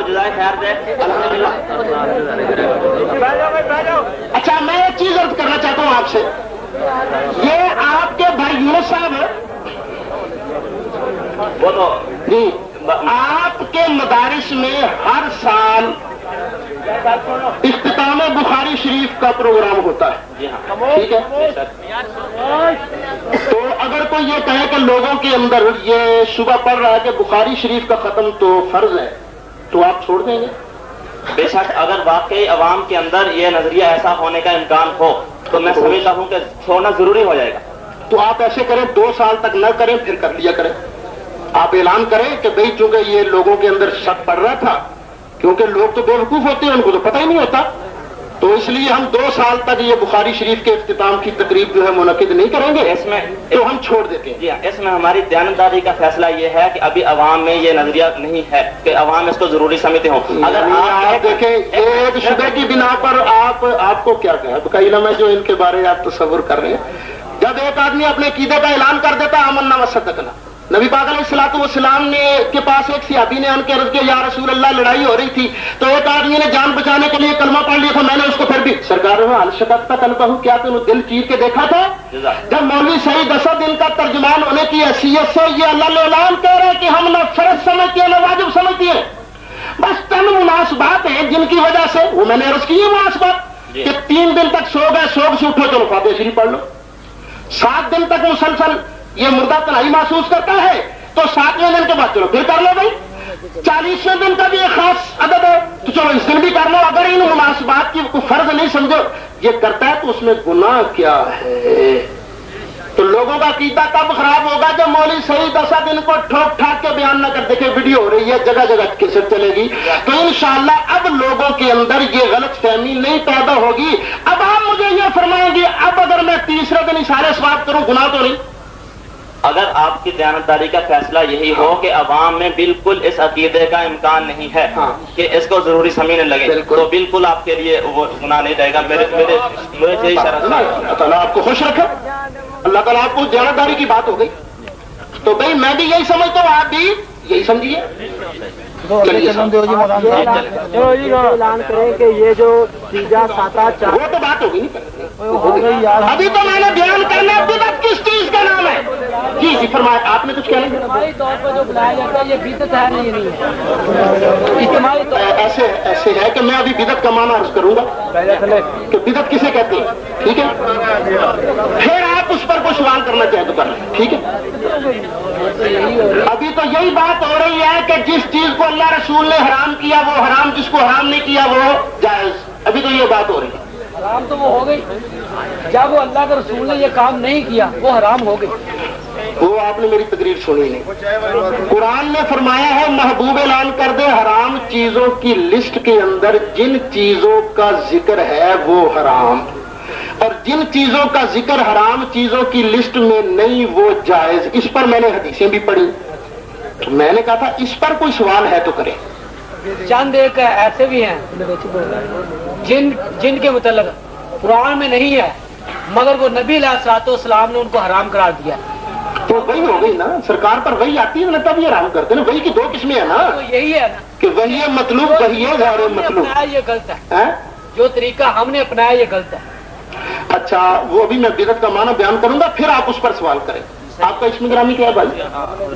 جزائے خیر دے الحمدللہ۔ اچھا میں ایک چیز عرض کرنا چاہتا ہوں آپ سے، یہ آپ کے بھائی یونس صاحب وہ تو جی آپ کے مدارس میں ہر سال اختتام بخاری شریف کا پروگرام ہوتا ہے، جی ہاں ٹھیک ہے؟ تو اگر کوئی یہ کہے کہ لوگوں کے اندر یہ صبح پڑھ رہا ہے کہ بخاری شریف کا ختم تو فرض ہے، تو آپ چھوڑ دیں گے؟ بے شک اگر واقعی عوام کے اندر یہ نظریہ ایسا ہونے کا امکان ہو تو میں سمجھتا ہوں کہ چھوڑنا ضروری ہو جائے گا۔ تو آپ ایسے کریں 2 سال تک نہ کریں، پھر کر لیا کریں۔ آپ اعلان کریں کہ بھئی چونکہ یہ لوگوں کے اندر شک پڑ رہا تھا، کیونکہ لوگ تو بیوقوف ہوتے ہیں، ان کو تو پتہ ہی نہیں ہوتا، تو اس لیے ہم 2 سال تک یہ بخاری شریف کے اختتام کی تقریب جو ہے منعقد نہیں کریں گے، اس میں تو ہم چھوڑ دیتے ہیں۔ جی ہاں، اس میں ہماری دیانتداری کا فیصلہ یہ ہے کہ ابھی عوام میں یہ نظریہ نہیں ہے کہ عوام اس کو ضروری سمجھتے ہوں۔ اگر آپ دیکھیں ایک شبے کی بنا پر آپ کو کیا کہا کا علم ہے جو ان کے بارے آپ تصور کر رہے ہیں؟ جب ایک آدمی اپنے عقیدے کا اعلان کر دیتا آمنا وصدقنا، نبی پاک علیہ الصلوۃ والسلام نے کے پاس ایک صحابی نے آن کے عرض کیا یا رسول اللہ لڑائی ہو رہی تھی تو ایک آدمی نے جان بچانے کے لیے کلمہ پڑھ لیا تھا، میں نے اس کو پھر بھی سرکار الشقت قلبہ کیا تو دل چیر کے دیکھا تھا؟ جب مولوی سعید اسد ان کا ترجمان ہونے کی حیثیت سے یہ اللہ اعلان کہہ رہے کہ ہم نہ فرض سمجھتے ہیں نہ واجب سمجھتے ہیں، بس چند مناسبات ہیں جن کی وجہ سے وہ میں نے عرض کی ہے مناسبات کہ 3 دن تک سو گئے، سوگ سے اٹھو چلو فاتحہ شریف پڑھ لو، 7 دن تک مسلسل یہ مردہ تنہائی محسوس کرتا ہے تو 7ویں دن کے بعد چلو پھر کر لو بھائی، 40ویں دن کا بھی ایک خاص عدد ہے تو چلو اس دن بھی کر لو۔ اگر ان مناسبات کی کوئی فرض نہیں سمجھو یہ کرتا ہے تو اس میں گناہ کیا ہے؟ تو لوگوں کا عقیدہ کب خراب ہوگا جب مولوی سعید اسد ان کو ٹھوک ٹھاک کے بیان نہ کر دیکھے، ویڈیو ہو رہی ہے جگہ جگہ کیسٹ چلے گی، تو انشاءاللہ اب لوگوں کے اندر یہ غلط فہمی نہیں پیدا ہوگی۔ اب آپ مجھے یہ فرمائیں گے اب اگر میں تیسرے دن اشارے ثواب کروں گناہ تو نہیں؟ اگر آپ کی دیانتداری کا فیصلہ یہی ہو کہ عوام میں بالکل اس عقیدے کا امکان نہیں ہے کہ اس کو ضروری سمجھنے لگے تو بالکل آپ کے لیے وہ گناہ نہیں رہے گا۔ مجھے یہی شرط ہے۔ اللہ تعالیٰ آپ کو خوش رکھے، اللہ تعالیٰ آپ کو دیانتداری کی بات ہو گئی تو بھائی میں بھی یہی سمجھتا ہوں، آپ بھی یہی سمجھیے۔ اعلان کریں کہ یہ جو تیجا ساتا وہ تو بات ہوگی نہیں، ابھی تو میں نے بیان کرنا بدعت کس چیز کا نام ہے؟ جی جی فرمائے، آپ نے کچھ کہنا؟ اجتماعی طور پر جو بلایا جاتا ہے یہ بدعت ہے نہیں ہے اجتماعی طور ایسے ہے کہ میں ابھی بدعت کا معنی عرض کروں گا کہ بدعت کسے کہتے ہیں، ٹھیک ہے؟ پھر آپ اس پر کوئی سوال کرنا چاہیں تو کر لیں، ٹھیک ہے؟ ابھی تو یہی بات ہو رہی ہے کہ جس چیز کو اللہ رسول نے حرام کیا وہ حرام، جس کو حرام نہیں کیا وہ جائز، ابھی تو یہ بات ہو رہی ہے۔ حرام تو وہ ہو گئی جب وہ اللہ کے رسول نے یہ کام نہیں کیا وہ حرام ہو گئی۔ وہ آپ نے میری تقریر سنی نہیں، قرآن نے فرمایا ہے محبوب اعلان کر دے حرام چیزوں کی لسٹ کے اندر جن چیزوں کا ذکر ہے وہ حرام، اور جن چیزوں کا ذکر حرام چیزوں کی لسٹ میں نہیں وہ جائز۔ اس پر میں نے حدیثیں بھی پڑھی، میں نے کہا تھا اس پر کوئی سوال ہے تو کریں۔ چند ایک ایسے بھی ہیں جن کے متعلق قرآن میں نہیں ہے مگر وہ نبی علیہ الصلوۃ والسلام نے ان کو حرام قرار دیا، تو وہی ہو گئی نا، سرکار پر وہی آتی ہے نا تب یہ حرام کرتے ہیں نا، وہی کی 2 قسمیں ہیں نا، تو یہی ہے نا کہ وہی ہے مطلوب وہی ہے غیر مطلوب۔ یہ غلط ہے، ہیں؟ جو طریقہ ہم نے اپنایا یہ غلط ہے۔ اچھا وہ ابھی میں بدعت کا معنی بیان کروں گا پھر آپ اس پر سوال کریں۔ آپ کا اسم گرامی کیا ہے بھائی؟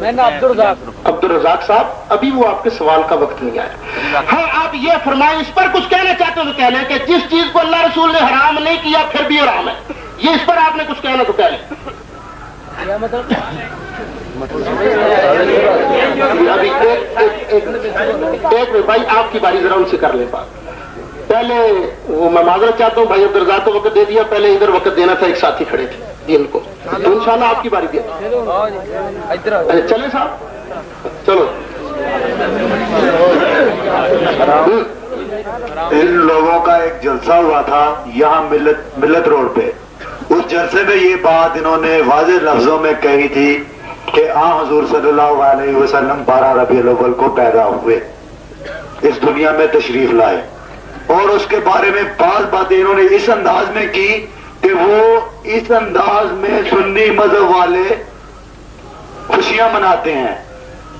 میں نے عبدالرزاق صاحب، ابھی وہ آپ کے سوال کا وقت نہیں آیا۔ ہاں آپ یہ فرمائیں، اس پر کچھ کہنا چاہتے ہو تو کہہ لیں کہ جس چیز کو اللہ رسول نے حرام نہیں کیا پھر بھی حرام ہے، یہ اس پر آپ نے کچھ کہنا تو کہہ لیں۔ کیا مطلب؟ ابھی ایک بھائی آپ کی باری ذرا ان سے کر لیں بات۔ پہلے وہ میں معذرت چاہتا ہوں بھائی عبدالرزاق کو وقت دے دیا، پہلے ادھر وقت دینا تھا، ایک ساتھی کھڑے تھے جی ان کو، تو انشاءاللہ آپ کی باری دیا۔ چلے صاحب چلو۔ ان لوگوں کا ایک جلسہ ہوا تھا یہاں ملت روڈ پہ، اس جلسے میں یہ بات انہوں نے واضح لفظوں میں کہی تھی کہ حضور صلی اللہ علیہ وسلم 12 ربیع الاول کو پیدا ہوئے، اس دنیا میں تشریف لائے، اور اس کے بارے میں بعض باتیں انہوں نے اس انداز میں کی کہ وہ اس انداز میں سنی مذہب والے خوشیاں مناتے ہیں،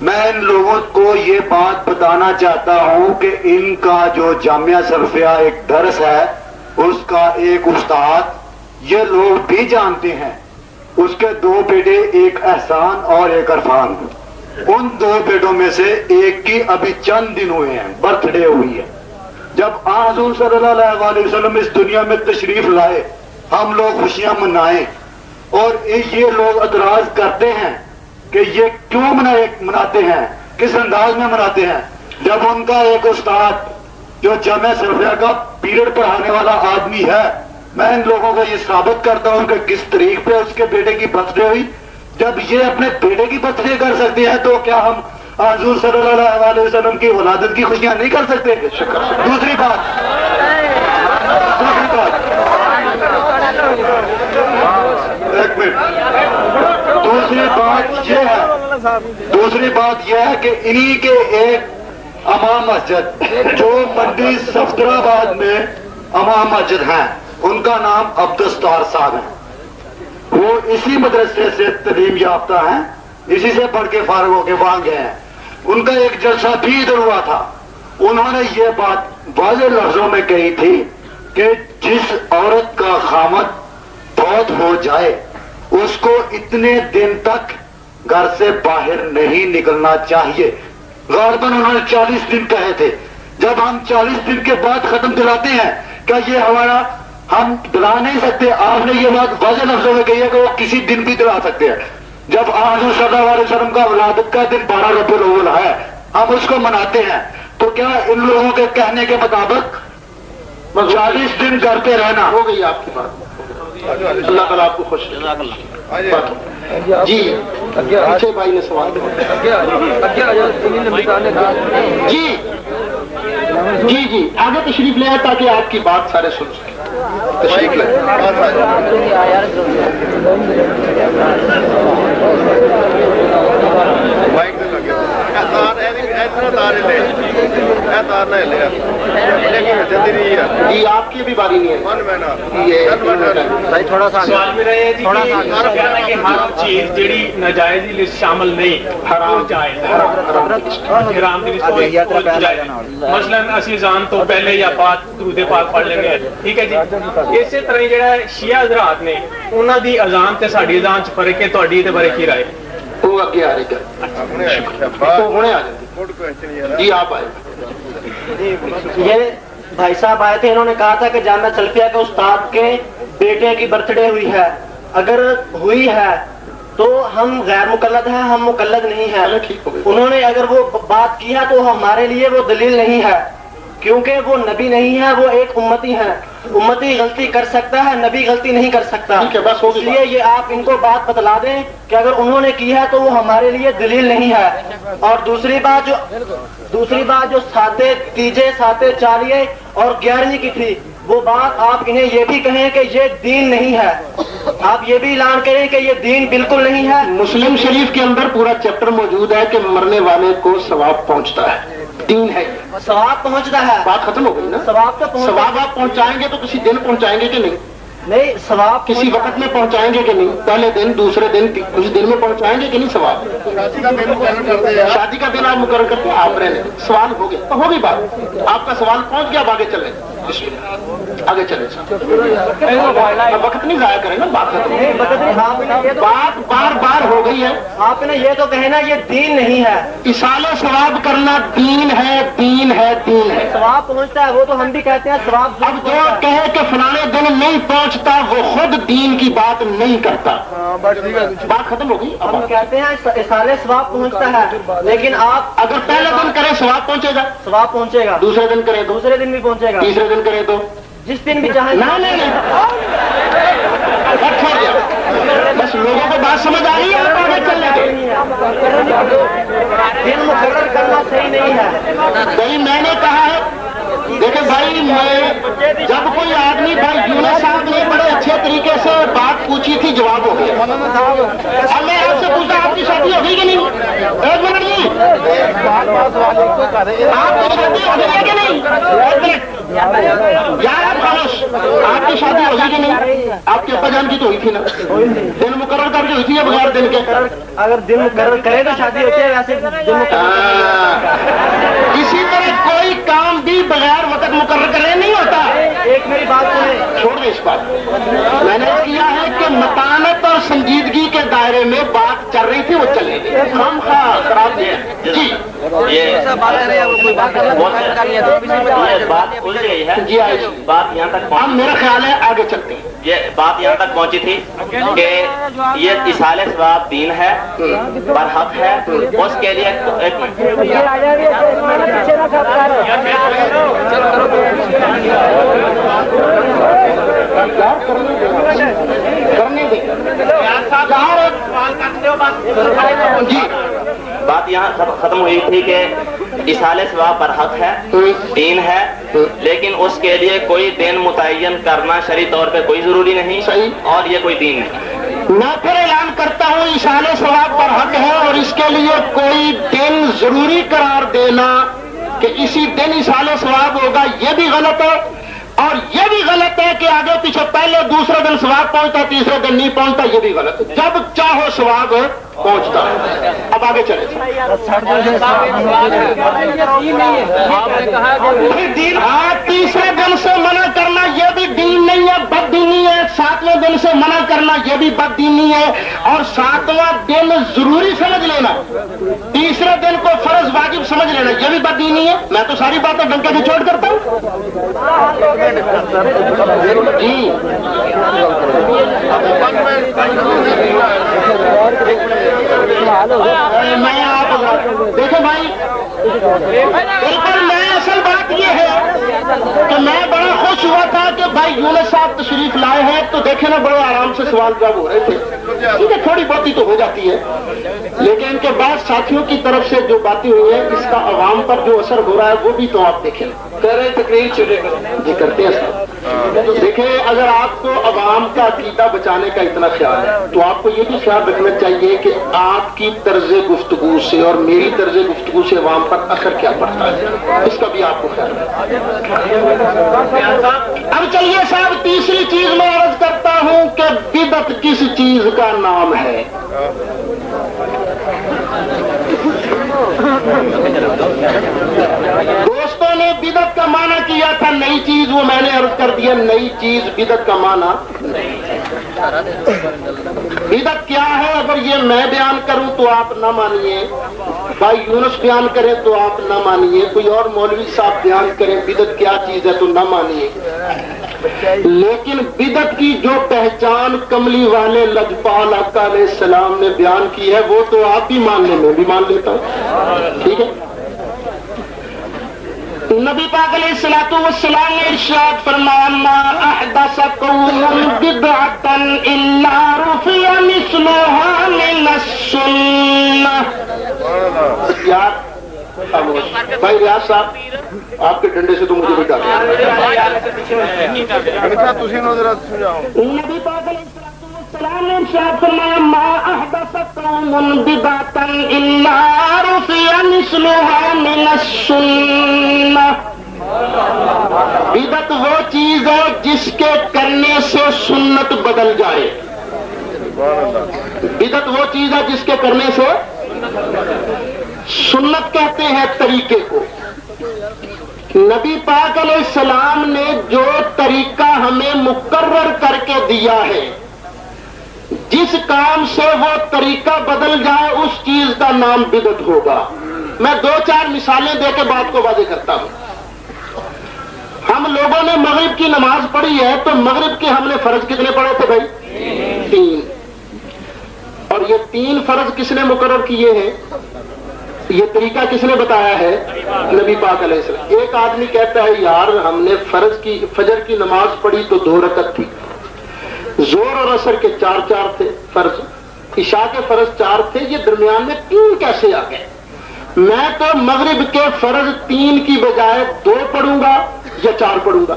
میں ان لوگوں کو یہ بات بتانا چاہتا ہوں کہ ان کا جو جامعہ سلفیہ ایک درس ہے اس کا ایک استاد یہ لوگ بھی جانتے ہیں، اس کے 2 بیٹے، ایک احسان اور ایک عرفان، ان 2 بیٹوں میں سے ایک کی ابھی چند دن ہوئے ہیں، برتھ ڈے ہوئی ہے۔ جب حضور صلی اللہ علیہ وسلم اس دنیا میں تشریف لائے، ہم لوگ خوشیاں منائیں، اور یہ لوگ اعتراض کرتے ہیں کہ یہ کیوں مناتے ہیں، کس انداز میں مناتے ہیں، جب ان کا ایک استاد جو جامعہ سلفیہ کا پیریڈ پڑھانے والا آدمی ہے، میں ان لوگوں کو یہ ثابت کرتا ہوں کہ کس تاریخ پہ اس کے بیٹے کی برتھ ڈے ہوئی۔ جب یہ اپنے بیٹے کی برتھ ڈے کر سکتے ہیں تو کیا ہم حضور صلی اللہ علیہ وسلم کی ولادت کی خوشیاں نہیں کر سکتے؟ دوسری بات ایک منٹ، دوسری بات یہ ہے کہ انہی کے ایک امام مسجد جو منڈی صفدرآباد میں امام مسجد ہیں، ان کا نام عبدالستار صاحب ہے، وہ اسی مدرسے سے تعلیم یافتہ ہیں، اسی سے پڑھ کے فارغ ہو کے وہاں گئے ہیں۔ ان کا ایک جلسہ بھی ادھر ہوا تھا، انہوں نے یہ بات واضح لفظوں میں کہی تھی کہ جس عورت کا خامد فوت ہو جائے اس کو اتنے دن تک گھر سے باہر نہیں نکلنا چاہیے۔ غالباً انہوں نے 40 دن کہے تھے، جب ہم 40 دن کے بعد ختم دلاتے ہیں، کیا یہ ہمارا ہم دلا نہیں سکتے؟ آپ نے یہ بات واضح لفظوں میں کہی ہے کہ وہ کسی دن بھی دلا سکتے ہیں۔ جب حضور صلی اللہ علیہ وسلم کا ولادت کا دن 12 ربیع الاول ہے، ہم اس کو مناتے ہیں، تو کیا ان لوگوں کے کہنے کے مطابق 40 دن گھر پہ رہنا؟ ہو گئی آپ کی بات، اللہ تعالیٰ آپ کو خوش جی اچھے بھائی نے سوال جی جی جی آگے تشریف لے آئے تاکہ آپ کی بات سارے سن سکیں، تشریف لے جی آپ کی بھی باری نہیں ہے تھوڑا سا ہر چیز جیڑی ناجائز دی لسٹ شامل نہیں، حرام جائز حرام دی لسٹ مثلا اسی اذان تو پہلے یا بعد درود پاک پڑھ لیں گے، ٹھیک ہے جی۔ اسی طرح جڑا شیعہ حضرات نے انہاں دی اذان تے ساڈی اذان چ فرق ہے، تہاڈی تے بارے کی رائے؟ وہ اگے آ رہی جی آپ آئے۔ یہ بھائی صاحب آئے تھے، انہوں نے کہا تھا کہ جامعہ سلفیہ کے استاد کے بیٹے کی برتھ ڈے ہوئی ہے، اگر ہوئی ہے تو ہم غیر مقلد ہیں، ہم مقلد نہیں ہیں۔ انہوں نے اگر وہ بات کی ہے تو ہمارے لیے وہ دلیل نہیں ہے، کیونکہ وہ نبی نہیں ہے، وہ ایک امتی ہیں، امتی غلطی کر سکتا ہے، نبی غلطی نہیں کر سکتا، اس لیے یہ آپ ان کو بات بتلا دیں کہ اگر انہوں نے کی ہے تو وہ ہمارے لیے دلیل نہیں ہے۔ اور دوسری بات جو ساتے تیجے ساتے چالیے اور 11ویں کی تھی، وہ بات آپ انہیں یہ بھی کہیں کہ یہ دین نہیں ہے، آپ یہ بھی اعلان کریں کہ یہ دین بالکل نہیں ہے۔ مسلم شریف کے اندر پورا چیپٹر موجود ہے کہ مرنے والے کو ثواب پہنچتا ہے، دین ہے، ثواب پہنچتا ہے، بات ختم ہو گئی نا۔ ثواب تو ثواب آپ پہنچائیں گے تو کسی دن پہنچائیں گے کہ نہیں؟ نہیں، ثواب کسی وقت میں پہنچائیں گے کہ نہیں؟ پہلے دن، دوسرے دن، کچھ دن میں پہنچائیں گے کہ نہیں ثواب؟ شادی کا دن آپ مقرر کرتے ہیں، آپ رہنے سوال ہو گیا، ہو گئی بات، آپ کا سوال پہنچ گیا، اب آگے چلیں، آگے چلیں، وقت نہیں ضائع کریں نا، بات بات بار بار ہو گئی ہے۔ آپ نے یہ تو کہنا یہ دین نہیں ہے، اصال ثواب کرنا دین ہے، دین ہے، دین ہے، ثواب پہنچتا ہے، وہ تو ہم بھی کہتے ہیں ثواب۔ اب جو کہے کہ فلانے دن نہیں پہنچتا وہ خود دین کی بات نہیں کرتا، بات ختم ہو گئی۔ ہم کہتے ہیں اصال ثواب پہنچتا ہے، لیکن آپ اگر پہلے دن کریں ثواب پہنچے گا، ثواب پہنچے گا، دوسرے دن کریں تو، دوسرے دن بھی پہنچے گا، تیسرے دن کریں تو، جس دن بھی چاہیں۔ نہیں بس لوگوں کو بات سمجھ آ رہی ہے، آپ آگے چل رہے دن مقرر کرنا صحیح نہیں ہے۔ بھائی میں نے کہا ہے، دیکھیں بھائی، میں جب کوئی آدمی، بھائی یونس صاحب نے بڑے اچھے طریقے سے بات پوچھی تھی، جواب ہو گیا۔ اب میں آپ سے پوچھتا آپ کی شادی ہو گئی کہ نہیں؟ ایک منٹ جی، آپ کی شادی ہو گئی ہے کہ نہیں؟ ایک منٹ یار، آپ خاموش، آپ کی شادی ہوئی کہ نہیں؟ آپ کے ابا جان کی تو ہوئی تھی نا؟ دن مقرر کر کے ہوئی تھی یا بغیر دن کے؟ اگر دن مقرر کرے تو شادی ہوتی ہے، ویسے دن اسی طرح کوئی کام بھی بغیر وقت مقرر کرے نہیں ہوتا۔ ایک میری بات سنیں، چھوڑ دیں اس بات، میں نے کیا ہے کہ متانت اور سنجیدگی کے دائرے میں بات چل رہی تھی، وہ چلے گی، ہم خراب دیں جی۔ یہ بات کھل گئی ہے جی آئیے، بات یہاں تک اب میرا خیال ہے آگے چلتے ہیں۔ یہ بات یہاں تک پہنچی تھی کہ یہ اصالِ ثواب دین ہے، برحق ہے، اس کے لیے ایک منٹ کرنے دیں جی۔ بات یہاں ختم ہوئی تھی کہ اصالِ ثواب برحق ہے، دین ہے، لیکن اس کے لیے کوئی دین متعین کرنا شرعی طور پہ کوئی ضروری نہیں، صحیح، اور یہ کوئی دین نہیں۔ میں پھر اعلان کرتا ہوں اصالِ ثواب پر حق ہے، اور اس کے لیے کوئی دن ضروری قرار دینا کہ اسی دن اصالِ ثواب ہوگا، یہ بھی غلط ہے، اور یہ بھی غلط ہے کہ آگے پیچھے پہلے دوسرے دن ثواب پہنچتا تیسرے دن نہیں پہنچتا، یہ بھی غلط ہے، جب چاہو ثواب پہنچتا ہے۔ اب آگے چلے ہاں، تیسرے دن سے منع کرنا یہ بھی دین نہیں ہے، بد دینی ہے، ساتویں دن سے منع کرنا یہ بھی بد دینی ہے، اور ساتواں دن ضروری سمجھ لینا، تیسرے دن کو فرض واجب سمجھ لینا یہ بھی بد دینی ہے۔ میں تو ساری باتیں ڈنکے کی چوٹ کرتا ہوں جی۔ میں آپ دیکھیں بھائی، بالکل میں اصل بات یہ ہے کہ میں بڑا خوش ہوا تھا کہ بھائی یونس صاحب تشریف لائے ہیں، تو دیکھیں نا بڑے آرام سے سوال جواب ہو رہے تھے، کیونکہ تھوڑی بہت تو ہو جاتی ہے، لیکن ان کے بعد ساتھیوں کی طرف سے جو باتیں ہوئی ہیں اس کا عوام پر جو اثر ہو رہا ہے وہ بھی تو آپ دیکھیں۔ کہہ رہے تقریر جی کرتے ہیں صاحب۔ دیکھیں، اگر آپ کو عوام کا عقیدہ بچانے کا اتنا خیال ہے تو آپ کو یہ بھی خیال رکھنا چاہیے کہ آپ کی طرز گفتگو سے اور میری طرز گفتگو سے عوام پر اثر کیا پڑتا ہے، اس کا بھی آپ کو خیال ہے۔ اب چلیے صاحب، تیسری چیز میں عرض کرتا ہوں کہ بدعت کس چیز کا نام ہے؟ دوستوں نے بدعت کا معنی کیا تھا نئی چیز، وہ میں نے عرض کر دیا نئی چیز بدعت کا معنی۔ بدعت کیا ہے اگر یہ میں بیان کروں تو آپ نہ مانیے، بھائی یونس بیان کرے تو آپ نہ مانیے، کوئی اور مولوی صاحب بیان کریں بدعت کیا چیز ہے تو نہ مانیے، لیکن بدعت کی جو پہچان کملی والے لجپال آقا علیہ السلام نے بیان کی ہے وہ تو آپ بھی ماننے میں بھی مان لیتا ہوں، ٹھیک ہے۔ نبی پاک علیہ الصلوۃ والسلام نے ارشاد فرمایا ما احدث قوم بدعۃ الا رفع مثلها من السنہ۔ بھائی ریاض صاحب، آپ کے ڈنڈے سے تو مجھے بھی ڈالے۔ نبی پاک علیہ السلام نے ارشاد فرمایا ما احدث قوم بدعۃ الا رفع مثلها من السنہ۔ بدعت وہ چیز ہے جس کے کرنے سے سنت بدل جائے، بدعت وہ چیز ہے جس کے کرنے سے سنت کہتے ہیں طریقے کو۔ نبی پاک علیہ السلام نے جو طریقہ ہمیں مقرر کر کے دیا ہے، جس کام سے وہ طریقہ بدل جائے اس چیز کا نام بدعت ہوگا۔ میں دو چار مثالیں دے کے بات کو واضح کرتا ہوں۔ ہم لوگوں نے مغرب کی نماز پڑھی ہے تو مغرب کے ہم نے فرض کتنے پڑھے تھے بھائی؟ 3۔ اور یہ 3 فرض کس نے مقرر کیے ہیں؟ یہ طریقہ کس نے بتایا ہے؟ نبی پاک علیہ السلام۔ ایک آدمی کہتا ہے یار ہم نے فجر کی نماز پڑھی تو 2 رکعت تھی، زور اور عصر کے 4 تھے فرض، عشاء کے فرض 4 تھے، یہ درمیان میں 3 کیسے آ گئے؟ میں تو مغرب کے فرض 3 کی بجائے 2 پڑھوں گا یا 4 پڑھوں گا۔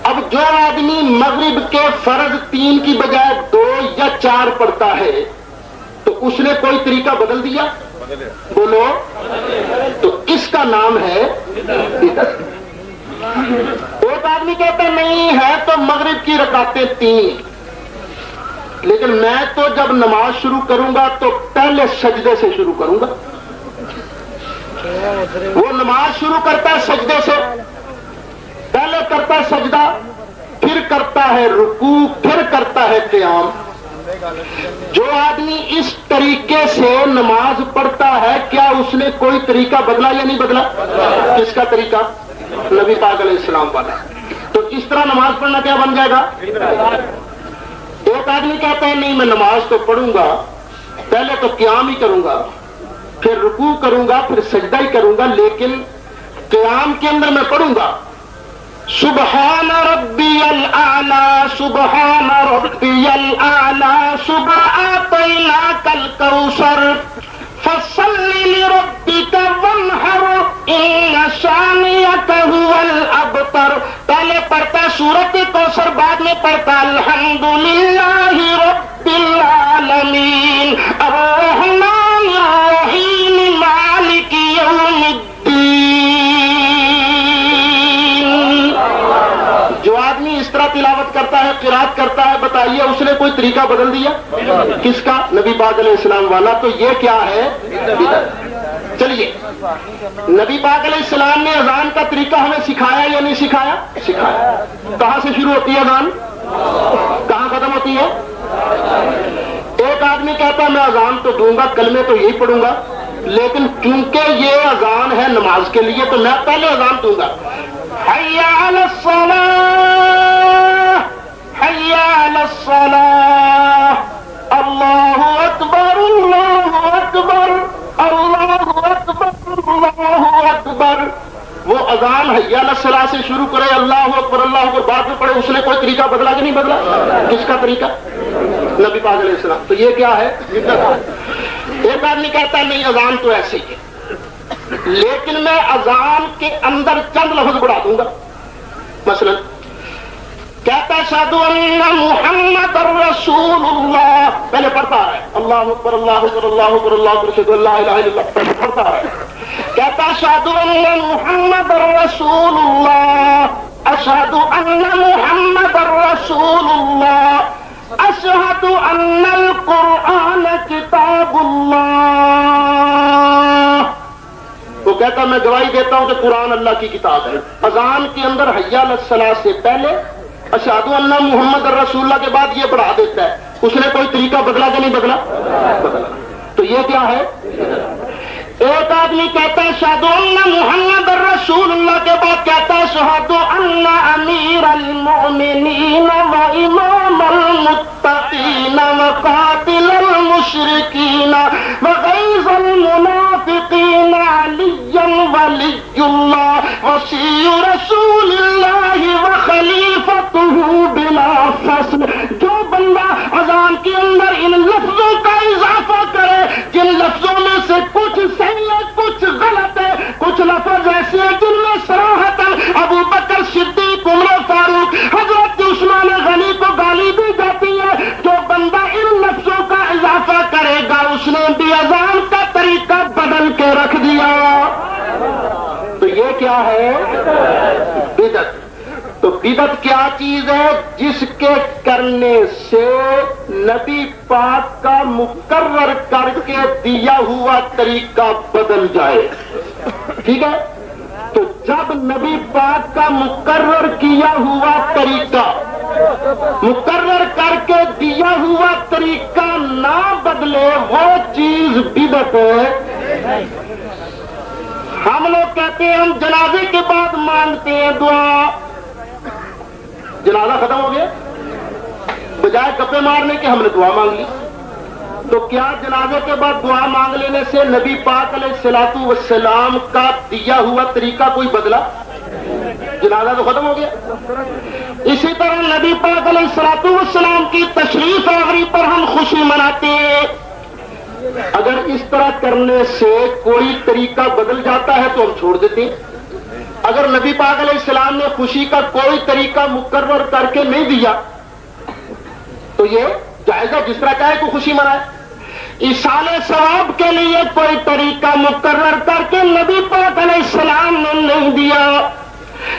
اب جو آدمی مغرب کے فرض 3 کی بجائے 2 یا 4 پڑھتا ہے تو اس نے کوئی طریقہ بدل دیا؟ بولو، تو اس کا نام ہے بدعت۔ ایک آدمی کہتا نہیں تو مغرب کی رکعتیں 3، لیکن میں تو جب نماز شروع کروں گا تو پہلے سجدے سے شروع کروں گا. وہ نماز شروع کرتا ہے سجدے سے، پہلے کرتا ہے سجدہ، پھر کرتا ہے رکوع، پھر کرتا ہے قیام. جو آدمی اس طریقے سے نماز پڑھتا ہے کیا اس نے کوئی طریقہ بدلا یا نہیں بدلا؟ کس کا طریقہ؟ نبی پاک علیہ السلام والا. تو اس طرح نماز پڑھنا کیا بن جائے گا؟ ایک آدمی کہتا ہے نہیں میں نماز تو پڑھوں گا، پہلے تو قیام ہی کروں گا، پھر رکوع کروں گا، پھر سجدہ ہی کروں گا، لیکن قیام کے اندر میں پڑھوں گا سبحان ربی الاعلی سبحان ربی الاعلی صبح اعطیناک الکوثر فصل لربک وانحر ان شانئک هو الابتر. پہلے پڑھتا سورۃ کوثر، بعد میں پڑھتا الحمدللہ رب العالمین الرحمن الرحیم مالک یوم الدین. جو آدمی اس طرح تلاوت کرتا ہے، قرات کرتا ہے، بتائیے اس نے کوئی طریقہ بدل دیا؟ کس کا؟ نبی پاک علیہ السلام والا. تو یہ کیا ہے؟ بدعت. چلیے، نبی پاک علیہ السلام نے اذان کا طریقہ ہمیں سکھایا یا نہیں سکھایا؟ سکھایا. کہاں سے شروع ہوتی ہے اذان؟ کہاں ختم ہوتی ہے؟ ایک آدمی کہتا ہے میں اذان تو دوں گا، کلمے تو یہی پڑھوں گا، لیکن چونکہ یہ اذان ہے نماز کے لیے تو میں پہلے اذان دوں گا حی علی الصلاۃ حی علی الصلاۃ اللہ اکبر اللہ اکبر اللہ اکبر اللہ اکبر. وہ اذان حی علی الصلاۃ سے شروع کرے، اللہ اکبر اللہ اکبر بعد میں پڑھے، اس نے کوئی طریقہ بدلا کہ نہیں بدلا؟ کس کا طریقہ؟ نبی پاک علیہ السلام. تو یہ کیا ہے؟ ایک آدمی کہتا ہے نہیں اذان تو ایسے ہی ہے، لیکن میں اذان کے اندر چند لفظ بڑھا دوں گا. مثلا کہتا ہے اشہد ان محمد رسول اللہ، پہلے پڑھتا ہے اللہ اکبر اللہ اکبر اللہ اکبر اللہ اکبر اشہد ان لا الہ الا اللہ، پہلے پڑھتا ہے. کہتا ہے اشہد ان محمد رسول اللہ اشہد ان محمد رسول اللہ اشہد ان القرآن کتاب اللہ. وہ کہتا میں گواہی دیتا ہوں کہ قرآن اللہ کی کتاب ہے. اذان کے اندر حی علی الصلاۃ سے پہلے اشہد ان محمد رسول اللہ کے بعد یہ بڑھا دیتا ہے. اس نے کوئی طریقہ بدلا کہ نہیں بدلا؟ بدلا. تو یہ کیا ہے؟ ایک آدمی کہتا ہے اشہد ان محمد رسول اللہ کے بعد کہتا ہے اشہد ان امیر المؤمنین و امام المتقین و قاتل المشرکین و غیظ المنافقین علی ولی اللہ وصی رسول اللہ و خلیفتہ بلا فصل. جو بندہ اذان کے اندر ان لفظوں کا اضافہ کرے جن لفظوں میں سے کچھ صحیح ہے کچھ غلط ہے، کچھ لفظ ایسے ہیں جن میں صراحتاً ابو بکر صدیق عمر فاروق حضرت عثمان غنی کو گالی دی جاتی ہے، جو بندہ ان لفظوں کا اضافہ کرے گا اس نے بھی اذان کا طریقہ بدل کے رکھ دیا. تو یہ کیا ہے؟ بدعت. تو بدعت کیا چیز ہے؟ جس کے کرنے سے نبی پاک کا مقرر کر کے دیا ہوا طریقہ بدل جائے. ٹھیک ہے؟ تو جب نبی پاک کا مقرر کیا ہوا طریقہ مقرر کر کے دیا ہوا طریقہ نہ بدلے وہ چیز بدعت ہے. ہم لوگ کہتے ہیں ہم جنازے کے بعد مانگتے ہیں دعا. جنازہ ختم ہو گیا، بجائے گپے مارنے کے ہم نے دعا مانگ لی. تو کیا جنازے کے بعد دعا مانگ لینے سے نبی پاک علیہ الصلوۃ والسلام کا دیا ہوا طریقہ کوئی بدلا؟ جنازہ تو ختم ہو گیا. اسی طرح نبی پاک علیہ الصلوۃ والسلام کی تشریف آوری پر ہم خوشی مناتے ہیں. اگر اس طرح کرنے سے کوئی طریقہ بدل جاتا ہے تو ہم چھوڑ دیتے ہیں. اگر نبی پاک علیہ السلام نے خوشی کا کوئی طریقہ مقرر کر کے نہیں دیا تو یہ جائز ہے، جس طرح چاہے کو خوشی منائے. ایصال ثواب کے لیے کوئی طریقہ مقرر کر کے نبی پاک علیہ السلام نے نہیں دیا.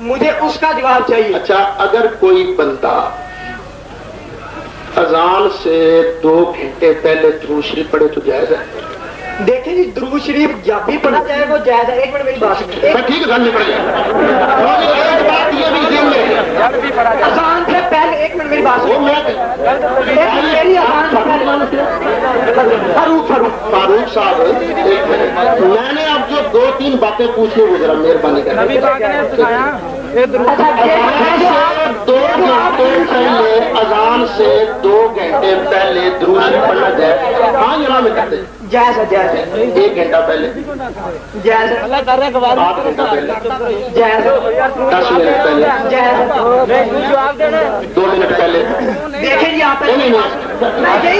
مجھے اس کا جواب چاہیے. اچھا اگر کوئی بندہ اذان سے 2 گھنٹے پہلے درود شریف پڑھے تو جائز ہے؟ دیکھیں جی درود شریف جب بھی پڑھا جائے وہ جائز ہے. ایک منٹ میری بات سنیے. ٹھیک ہے گل نہیں پڑ جائے. ایک بات یہ بھی ذہن میں اذان سے پہلے ایک منٹ میری بات سنیے. میری اذان سے پہلے فاروق صاحب میں نے اب جو 2-3 باتیں پوچھنی وہ ذرا مہربانی کر 2 گھنٹے پہلے اذان سے 2 گھنٹے پہلے درود شریف پڑھنا جائے؟ ہاں جناب میں کہتے ہیں جائز ہے. جائز ہے. 1 گھنٹہ پہلے جائز ہے. 8 گھنٹہ پہلے جائز ہے. 10 منٹ پہلے جائز ہے. 2 منٹ پہلے. دیکھیں جی آپ میں یہی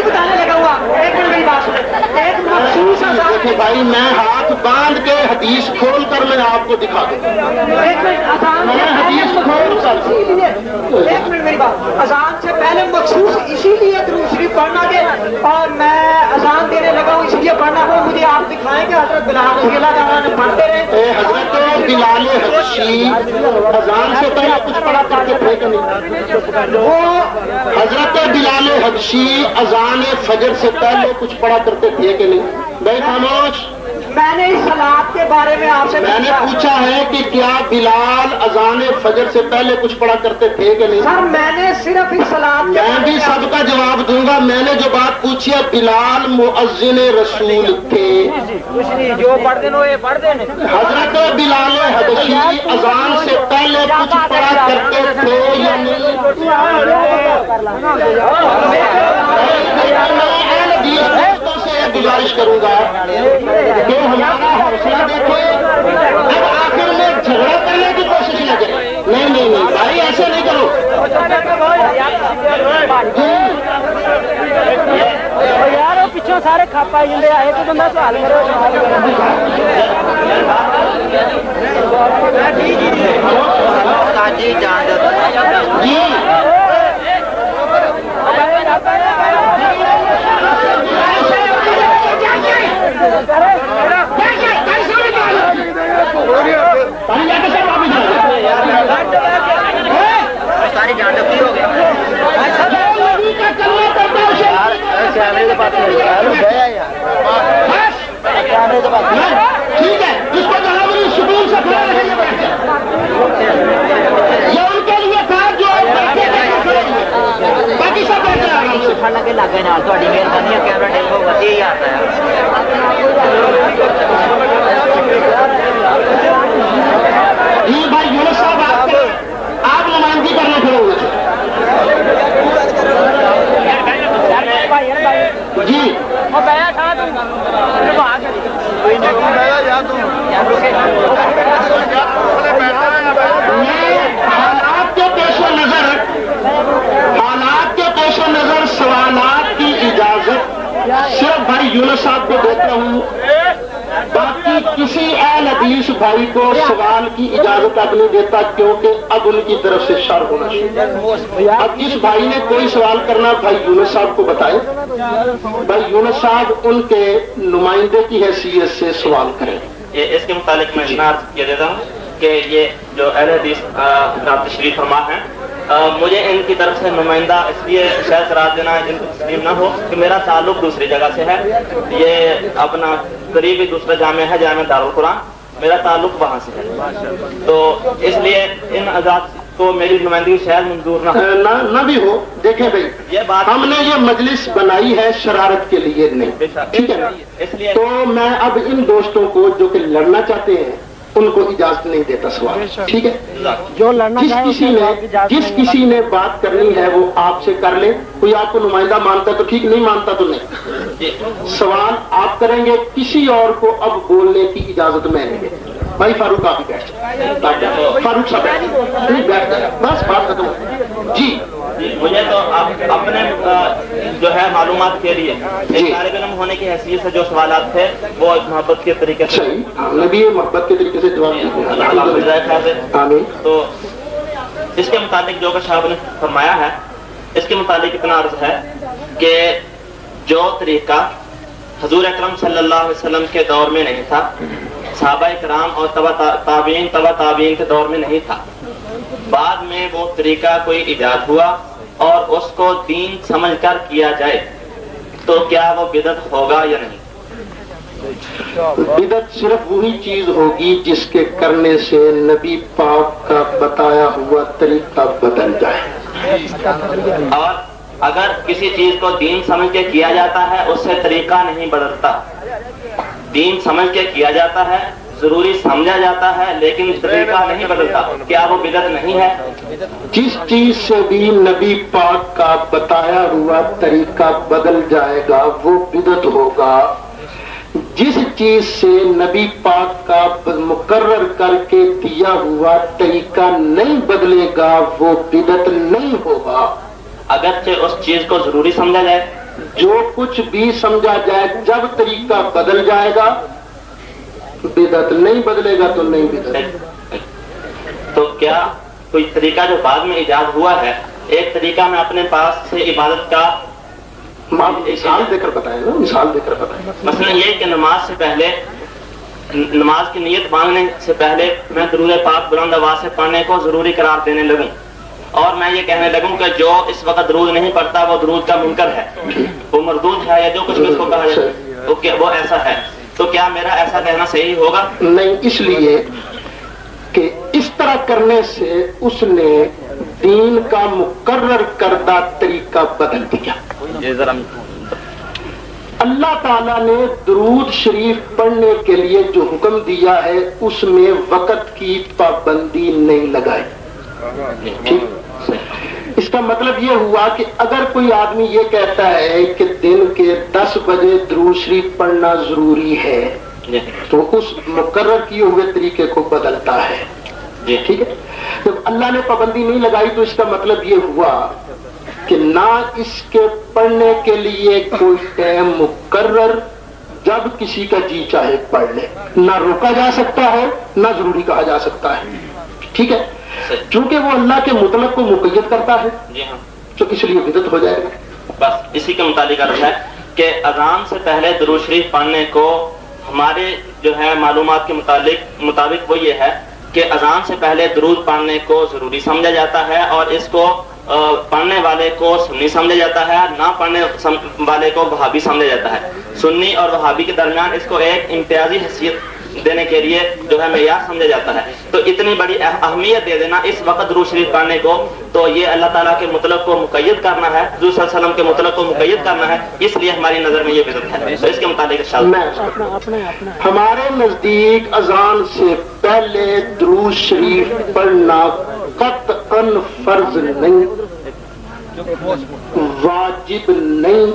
بتانے لگا ہوا. ایک منٹ میری بات سنیں. ایک مخصوص اذان. دیکھیں بھائی میں ہاتھ باندھ کے حدیث کھول کر میں آپ کو دکھا دوں. ایک منٹ اذان میں حدیث کھول کر ایک منٹ میری بات. اذان سے پہلے مخصوص اسی لیے درود شریف پڑھنا ہے اور میں اذان دینے لگا ہوں اس لیے پڑھنا ہو. مجھے آپ دکھائیں کہ حضرت بلال رضی اللہ تعالیٰ نے پڑھتے رہے. حضرت بلال حبشی اذان سے پہلے کچھ پڑھا کرتے تھے کہ نہیں؟ وہ حضرت بلال حبشی اذان فجر سے پہلے کچھ پڑھا کرتے تھے کہ نہیں؟ بھائی خاموش. میں نے اس صلاۃ کے بارے میں آپ سے میں نے پوچھا ہے کہ کیا بلال اذان فجر سے پہلے کچھ پڑھا کرتے تھے کہ نہیں؟ سر میں نے صرف اس صلاۃ کے میں بھی سب کا جواب دوں گا. میں نے جو بات پوچھی ہے بلال مؤذن رسول تھے. جو پڑھ دیں وہ پڑھ دیں. حضرت بلال حبشی اذان سے پہلے کچھ پڑھا کرتے تھے یا نہیں؟ دوستوں سے یہ گزارش کروں گا کہ ہمارا حوصلہ دیکھے. اب آخر میں جھگڑا کرنے کی کوشش نہ کریں. نہیں بھائی ایسے نہیں کرو. یار پچھوں سارے کھپ آئی جاتے آئے تو بندہ سوال کرو. جی ساری جان ڈبی ہو گیا. ٹھیک ہے جس کو جہاں بھی سکون سے کھڑا رہے یہ ان کے لیے تھا جو باقی سب بیٹھے آرام سے. ٹھنڈ کے لاگے نال تھوڑی مہربانی ہے. کیمرہ ٹیک ہوگا یہی آتا ہے. جی بھائی یونس صاحب آپ نمائندگی کرنا کھڑے ہوئے تھے. جی حالات کے پیش و نظر سوالات کی اجازت صرف بھائی یونس صاحب کو دیتا ہوں. باقی کسی اہل حدیث بھائی کو سوال کی اجازت اب نہیں دیتا کیونکہ اب ان کی طرف سے شر ہونا چاہیے. اب جس بھائی نے کوئی سوال کرنا بھائی یونس صاحب کو بتائے. بھائی یونس صاحب ان کے نمائندے کی حیثیت سے سوال کریں. اس کے متعلق میں اتنا عرض کیا دیتا ہوں کہ یہ جو اہل حدیث تشریف فرما ہیں مجھے ان کی طرف سے نمائندہ اس لیے شاید سراج دینا جن کو تسلیم نہ ہو کہ میرا تعلق دوسری جگہ سے ہے. یہ اپنا قریبی دوسرا جامعہ ہے جامعہ دارالقرآن. میرا تعلق وہاں سے ہے تو اس لیے ان آزاد کو میری نمائندگی شاید منظور نہ بھی ہو. دیکھیں بھائی یہ بات ہم نے یہ مجلس بنائی ہے شرارت کے لیے نہیں. ٹھیک ہے اس لیے تو میں اب ان دوستوں کو جو کہ لڑنا چاہتے ہیں ان کو اجازت نہیں دیتا سوال. ٹھیک ہے جو لڑنا جس کسی نے بات کرنی ہے وہ آپ سے کر لے. کوئی آپ کو نمائندہ مانتا تو ٹھیک نہیں مانتا تو نہیں. سوال آپ کریں گے. کسی اور کو اب بولنے کی اجازت میں نہیں دے. بھائی فاروق آپ ہی بیٹھ فاروق صاحب بیٹھ جائے بس بات ختم. جی مجھے تو اپنے جو ہے معلومات کے لیے ایک طالب علم ہونے کی حیثیت سے جو سوالات تھے وہ محبت کے طریقے سے ہم نے بھی محبت کے طریقے سے جواب دیا. تو اس کے متعلق جو کہ صاحب نے فرمایا ہے اس کے متعلق اتنا عرض ہے کہ جو طریقہ حضور اکرم صلی اللہ علیہ وسلم کے دور میں نہیں تھا, صحابہ کرام اور تبع تابعین کے دور میں نہیں تھا, بعد میں وہ طریقہ کوئی ایجاد ہوا اور اس کو دین سمجھ کر کیا جائے تو کیا وہ بدعت ہوگا یا نہیں؟ بدعت صرف وہی چیز ہوگی جس کے کرنے سے نبی پاک کا بتایا ہوا طریقہ بدل جائے. اور اگر کسی چیز کو دین سمجھ کے کیا جاتا ہے اس سے طریقہ نہیں بدلتا. دین سمجھ کے کیا جاتا ہے, ضروری سمجھا جاتا ہے, لیکن طریقہ نہیں بدلتا, کیا وہ بدعت نہیں ہے؟ جس چیز سے بھی نبی پاک کا بتایا ہوا طریقہ بدل جائے گا وہ بدعت ہوگا. جس چیز سے نبی پاک کا مقرر کر کے دیا ہوا طریقہ نہیں بدلے گا وہ بدعت نہیں ہوگا. اگرچہ اس چیز کو ضروری سمجھا جائے, جو کچھ بھی سمجھا جائے جب طریقہ بدل جائے گا بدعت, نہیں بدلے گا تو نہیں بدعت. تو کیا کوئی طریقہ جو بعد میں ایجاد ہوا ہے, ایک طریقہ میں اپنے پاس سے عبادت کا مثال دے کر بتائیں نا, مثال دے کر بتائیں. مثلا یہ کہ نماز سے پہلے, نماز کی نیت مانگنے سے پہلے میں درود پاک بلند آواز سے پڑھنے کو ضروری قرار دینے لگوں, اور میں یہ کہنے لگوں کہ جو اس وقت درود نہیں پڑھتا وہ درود کا منکر ہے, وہ مردود ہے, یا جو کچھ بھی اس کو کہا جائے وہ ایسا ہے, تو کیا میرا ایسا کہنا صحیح ہوگا؟ نہیں, اس لیے کہ اس طرح کرنے سے اس نے دین کا مقرر کردہ طریقہ بدل دیا. اللہ تعالیٰ نے درود شریف پڑھنے کے لیے جو حکم دیا ہے اس میں وقت کی پابندی نہیں لگائی. ٹھیک, اس کا مطلب یہ ہوا کہ اگر کوئی آدمی یہ کہتا ہے کہ دن کے 10 بجے درود شریف پڑھنا ضروری ہے تو اس مقرر کیے ہوئے طریقے کو بدلتا ہے. ٹھیک ہے, جب اللہ نے پابندی نہیں لگائی تو اس کا مطلب یہ ہوا کہ نہ اس کے پڑھنے کے لیے کوئی ٹائم مقرر, جب کسی کا جی چاہے پڑھ لے, نہ روکا جا سکتا ہے نہ ضروری کہا جا سکتا ہے. ٹھیک ہے, چونکہ وہ اللہ کے مطلب کو مقید کرتا ہے تو اس لیے بدعت ہو جائے گا. بس اسی کے متعلق عرض ہے کہ اذان سے پہلے درود شریف پڑھنے کو ہمارے جو ہے معلومات کے مطابق وہ یہ ہے کہ اذان سے پہلے درود پڑھنے کو ضروری سمجھا جاتا ہے, اور اس کو پڑھنے والے کو سنی سمجھا جاتا ہے, نہ پڑھنے والے کو وہابی سمجھا جاتا ہے. سنی اور وہابی کے درمیان اس کو ایک امتیازی حیثیت دینے کے لیے جو ہے معیار سمجھا جاتا ہے. تو اتنی بڑی اہمیت دے دینا اس وقت درود شریف پڑھنے کو, تو یہ اللہ تعالیٰ کے مطلب کو مقید کرنا ہے, حضور صلی اللہ علیہ وسلم کے مطلب کو مقید کرنا ہے, اس لیے ہماری نظر میں یہ بدعت ہے. تو اس کے متعلق ہمارے نزدیک اذان سے پہلے درود شریف پڑھنا قطعاً فرض نہیں, واجب نہیں.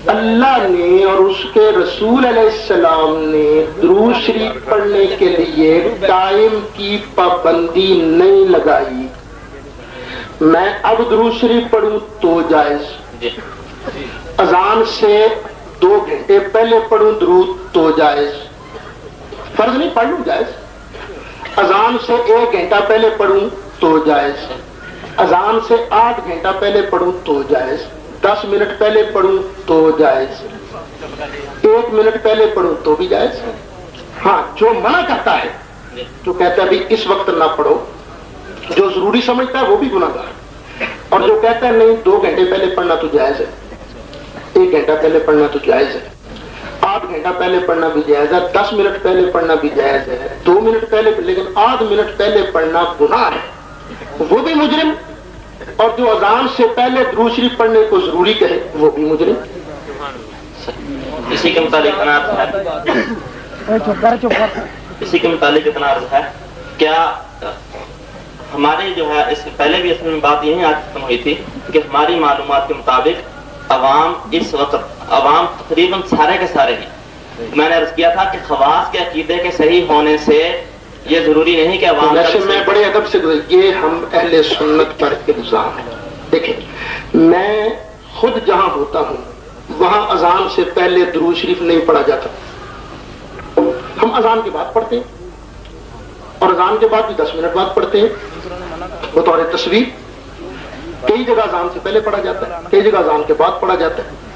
اللہ نے اور اس کے رسول علیہ السلام نے درود شریف پڑھنے کے لیے ٹائم کی پابندی نہیں لگائی. میں اب درود شریف پڑھوں تو جائز, اذان سے 2 گھنٹے پہلے پڑھوں درود تو جائز, فرض نہیں پڑھ لوں جائز. اذان سے 1 گھنٹہ پہلے پڑھوں تو جائز, اذان سے 8 گھنٹہ پہلے پڑھوں تو جائز, 10 منٹ پہلے پڑھوں تو جائز, 1 منٹ پہلے پڑھوں تو بھی جائز. ہاں, جو منع کرتا ہے, جو کہتا ہے بھی اس وقت نہ پڑھو, جو ضروری سمجھتا ہے وہ بھی گناہ گار, اور جو کہتا ہے نہیں 2 گھنٹے پہلے پڑھنا تو جائز ہے, 1 گھنٹہ پہلے پڑھنا تو جائز ہے, 8 گھنٹہ پہلے پڑھنا بھی جائز ہے, 10 منٹ پہلے پڑھنا بھی جائز ہے, 2 منٹ پہلے, لیکن 8 منٹ پہلے پڑھنا گناہ ہے, وہ بھی مجرم. اور جو اذان سے پہلے درود شریف پڑھنے کو ضروری کہے وہ بھی مجرم. اسی کے متعلق اتنا عرض ہے, کیا ہمارے جو ہے اس سے پہلے بھی اس میں بات یہی آج ختم ہوئی تھی کہ ہماری معلومات کے مطابق عوام اس وقت, عوام تقریباً سارے کے سارے ہیں, میں نے عرض کیا تھا کہ خواص کے عقیدے کے صحیح ہونے سے یہ ضروری نہیں کہ عوام, ویسے میں بڑے ادب سے یہ ہم اہل سنت پر الزام ہے. دیکھیں, میں خود جہاں ہوتا ہوں وہاں اذان سے پہلے درود شریف نہیں پڑھا جاتا, ہم اذان کے بعد پڑھتے ہیں اور اذان کے بعد بھی 10 منٹ بعد پڑھتے ہیں بطور تصویر. کئی جگہ اذان سے پہلے پڑھا جاتا ہے, کئی جگہ اذان کے بعد پڑھا جاتا ہے.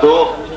2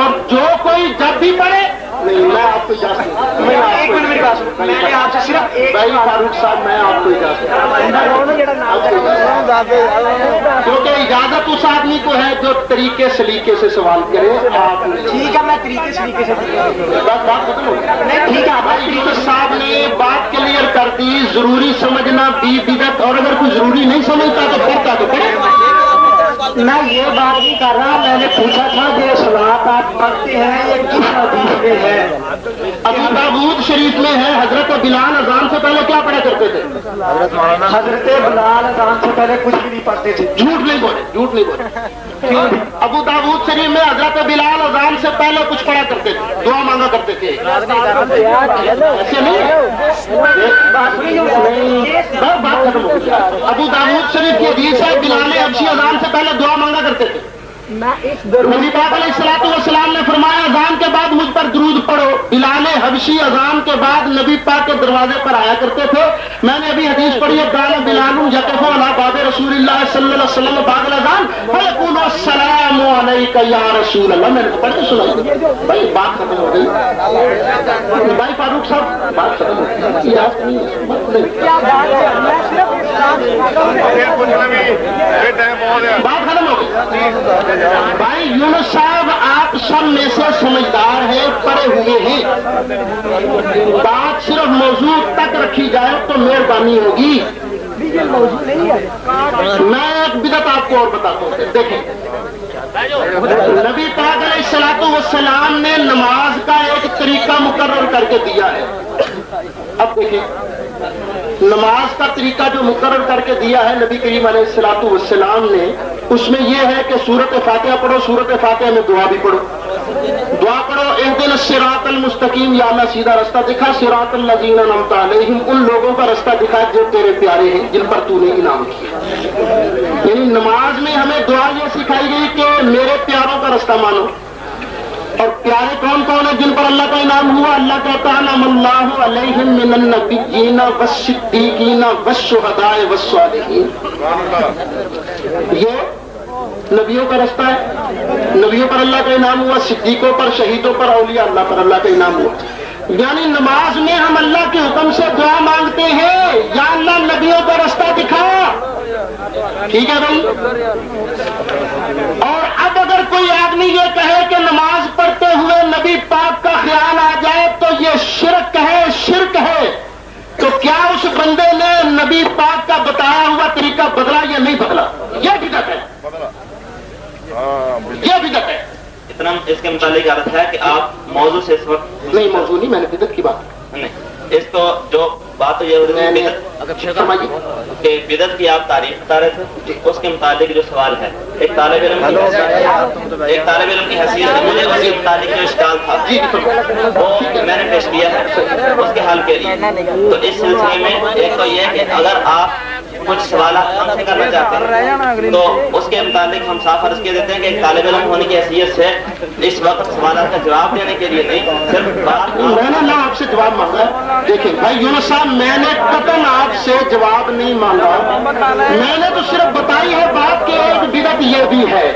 اور جو کوئی جب بھی پڑھے نہیں میں آپ کو اجازت نہیں ایک منٹ میری بات سنو، میں نے آپ سے صرف ایک بھائی فاروق صاحب میں آپ کو اجازت کیونکہ اجازت اس آدمی کو ہے جو طریقے سلیقے سے سوال کرے. آپ ٹھیک ہے، میں طریقے سے بات ختم ہو نہیں ٹھیک ہے. بھائی یونس صاحب نے بات کلیئر کر دی. ضروری سمجھنا بھی بدعت، اور اگر کوئی ضروری نہیں سمجھتا تو پڑھتا تو پڑھے. میں یہ بات نہیں کر رہا، میں نے پوچھا تھا کہ صلاۃ آپ پڑھتے ہیں یہ کس حدیث میں ہے؟ ابو داؤد شریف میں ہے حضرت بلال اذان سے پہلے کیا پڑھا کرتے تھے؟ حضرت بلال اذان سے پہلے کچھ بھی نہیں پڑھتے تھے. جھوٹ نہیں بولے، جھوٹ نہیں بولے. ابو داؤد شریف میں حضرت بلال اذان سے پہلے کچھ پڑھا کرتے تھے، دعا مانگا کرتے تھے. ایسے نہیں بات ختم ہو گئی. ابو داؤد شریف کی حدیث ہے بلال حبشی اذان سے پہلے دعا مانگا کرتے تھے. نبی پاک علیہ الصلوۃ والسلام نے فرمایا اذان کے بعد مجھ پر درود پڑھو. بلال حبشی اذان کے بعد نبی پاک کے دروازے پر آیا کرتے تھے. میں نے ابھی حدیث پڑھی ہے قال بلال یقف علی باب رسول اللہ صلی اللہ علیہ وسلم بعد الاذان فیقول السلام علیک یا رسول اللہ. میں نے پڑھ کے سنائی. بھائی بات ختم ہو گئی. بھائی فاروق صاحب بات ختم ہو گئی. بات ختم ہو گئی. بھائی یونس صاحب آپ سب میں سے سمجھدار ہیں، پڑھے ہوئے ہیں. بات صرف موضوع تک رکھی جائے تو مہربانی ہوگی. میں ایک بدعت آپ کو اور بتاتا ہوں. دیکھیں نبی پاک علیہ الصلوۃ والسلام نے نماز کا ایک طریقہ مقرر کر کے دیا ہے. اب دیکھیں نماز کا طریقہ جو مقرر کر کے دیا ہے نبی کریم علیہ الصلوۃ والسلام نے، اس میں یہ ہے کہ سورۃ فاتحہ پڑھو. سورۃ فاتحہ میں دعا بھی پڑھو. دعا پڑھو اہدنا الصراط المستقیم، یا اللہ سیدھا رستہ دکھا. صراط الذین انعمت علیہم، ان لوگوں کا رستہ دکھا جو تیرے پیارے ہیں، جن پر تو نے انعام کیا. یعنی نماز میں ہمیں دعا یہ سکھائی گئی کہ میرے پیاروں کا رستہ مانو. اور پیارے کون کون ہیں جن پر اللہ کا انعام ہوا؟ اللہ کہتا ہے انعم اللہ علیہم من النبیین والصدیقین والشہداء والصالحین. یہ نبیوں کا رستہ ہے. نبیوں پر اللہ کا انعام ہوا، صدیقوں پر، شہیدوں پر، اولیاء اللہ پر اللہ کا انعام ہوا. یعنی نماز میں ہم اللہ کے حکم سے دعا مانگتے ہیں یا اللہ نبیوں کا رستہ دکھا. ٹھیک ہے بھائی. اور اب اگر کوئی آدمی یہ کہے کہ نماز پڑھتے ہوئے نبی پاک کا خیال آ جائے تو یہ شرک ہے، تو کیا اس بندے نے نبی پاک کا بتایا ہوا طریقہ بدلا یا نہیں بدلا؟ یہ بدعت ہے. یہ بدعت ہے. اتنا اس کے متعلق عرض ہے کہ آپ موضوع سے اس وقت نہیں، موضوع نہیں، میں نے بدعت کی بات نہیں. اس کو جو بات تو یہ ہو رہی ہے کہ بدعت کی آپ تعریف بتا رہے تھے، اس کے متعلق جو سوال ہے ایک طالب علم کی حیثیت سے مجھے اس کے متعلق جو اشکال تھا وہ میں نے پیش کیا ہے اس کے حل کے لیے. تو اس سلسلے میں ایک تو یہ کہ اگر آپ کچھ سوالات ہم سے کرنا چاہتے ہیں تو اس کے متعلق ہم صاف عرض کر دیتے ہیں کہ ایک طالب علم ہونے کی حیثیت سے اس وقت سوالات کا جواب دینے کے لیے نہیں، صرف میں نے نہ آپ سے جواب مانگا. دیکھیں بھائی یونس صاحب میں نے قطعاً آپ سے جواب نہیں مانگا. میں نے تو صرف بتائی ہے بات کہ ایک بدعت یہ بھی ہے.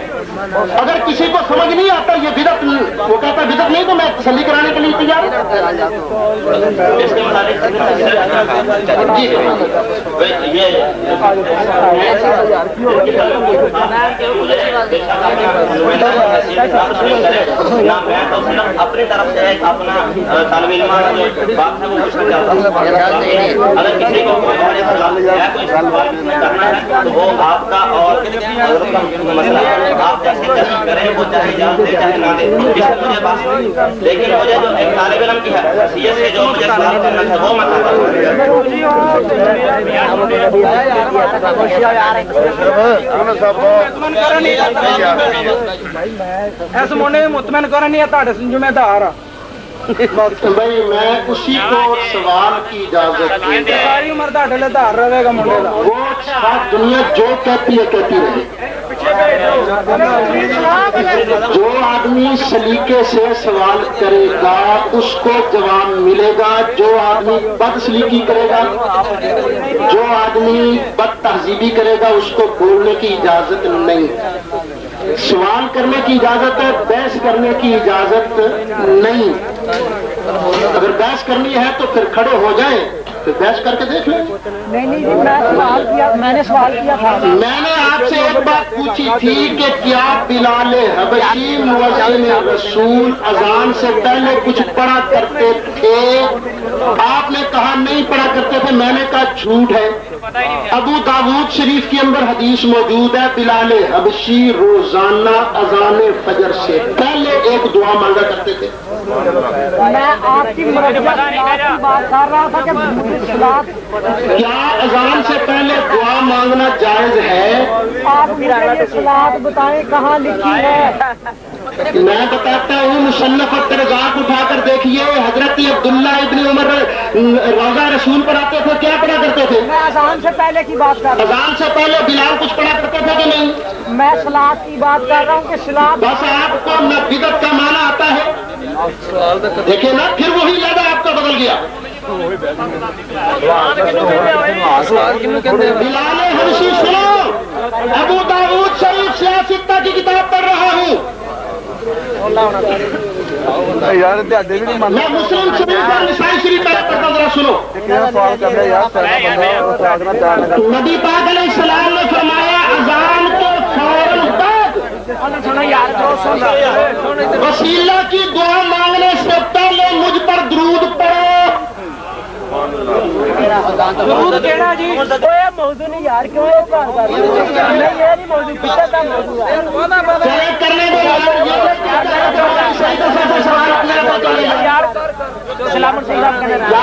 اگر کسی کو سمجھ نہیں آتا یہ بدعت، وہ کہتا بدعت نہیں تو میں تسلی کرانے کے لیے تیار ہوں. اس کے متعلق اپنی طرف سے ایک اپنا طالب علم بات ہے وہ پوچھنا چاہتا ہوں. اگر کسی کو کوئی سوال کرنا ہے تو وہ آپ کا اور مسئلہ آپ جیسے کریں، وہ چاہے جان دے چاہے نہ دے، مجھے بات. لیکن مجھے جو ایک طالب علم کی حیثیت سے جو مجھے سوال کرنا ہے وہ میں کرتا ہوں. مطمئن کرنی ہے تھوڑے ذمہ دار. بھائی میں اسی کو سوال کی اجازت ساری عمر تھوڑے لیے دھار رہے گا منڈے کا. وہ دنیا جو کہتی ہے کہتی رہے. جو آدمی سلیقے سے سوال کرے گا اس کو جواب ملے گا. جو آدمی بد سلیقی کرے گا، جو آدمی بد تہذیبی کرے گا اس کو بولنے کی اجازت نہیں. سوال کرنے کی اجازت ہے، بحث کرنے کی اجازت نہیں. اگر بحث کرنی ہے تو پھر کھڑے ہو جائیں، پھر بحث کر کے دیکھ لیں. میں نے سوال کیا تھا. میں نے آپ سے ایک بات پوچھی تھی کہ کیا بلال حبشی مؤذن رسول اذان سے پہلے کچھ پڑھا کرتے تھے؟ آپ نے کہا نہیں پڑھا کرتے تھے. میں نے کہا جھوٹ ہے. ابو داؤد شریف کے اندر حدیث موجود ہے، بلال حبشی روزانہ اذان فجر سے پہلے ایک دعا مانگا کرتے تھے. میں آپ کی بات کر رہا تھا کہ کیا اذان سے پہلے دعا مانگنا جائز ہے؟ آپ مجھے سلاد بتائیں کہاں لکھی ہے. میں بتاتا ہوں، مصنف الترزاق اٹھا کر دیکھیے. حضرت عبداللہ ابن عمر روزہ رسول پر آتے تھے، کیا پڑھا کرتے تھے؟ میں اذان سے پہلے کی بات کر رہا ہوں. اذان سے پہلے بلال کچھ پڑھا کرتے تھے کہ نہیں؟ میں سلاد کی بات کر رہا ہوں کہ سلاد. بس آپ کو نہ بدعت کا معنی آتا ہے. دیکھیں نا، پھر وہی لگا آپ کا بدل گیا. بلال حبشی سنو، ابو داؤد شریف سیاستہ کی کتاب پڑھ رہا ہوں. میں مسلم شریف اور نسائی شریف پڑھتا، ذرا سنو. نبی پاک علیہ السلام نے فرمایا اذان کے فوراً بعد وسیلہ کی دعا مانگنے سے پہلے مجھ پر درود پڑھو. درود کہنا جی موضوع نہیں یار، کیوں یہ بات کر رہے ہو؟ یہ نہیں موضوع، پیچھے کا موضوع ہے. چلے کرنے دو یار.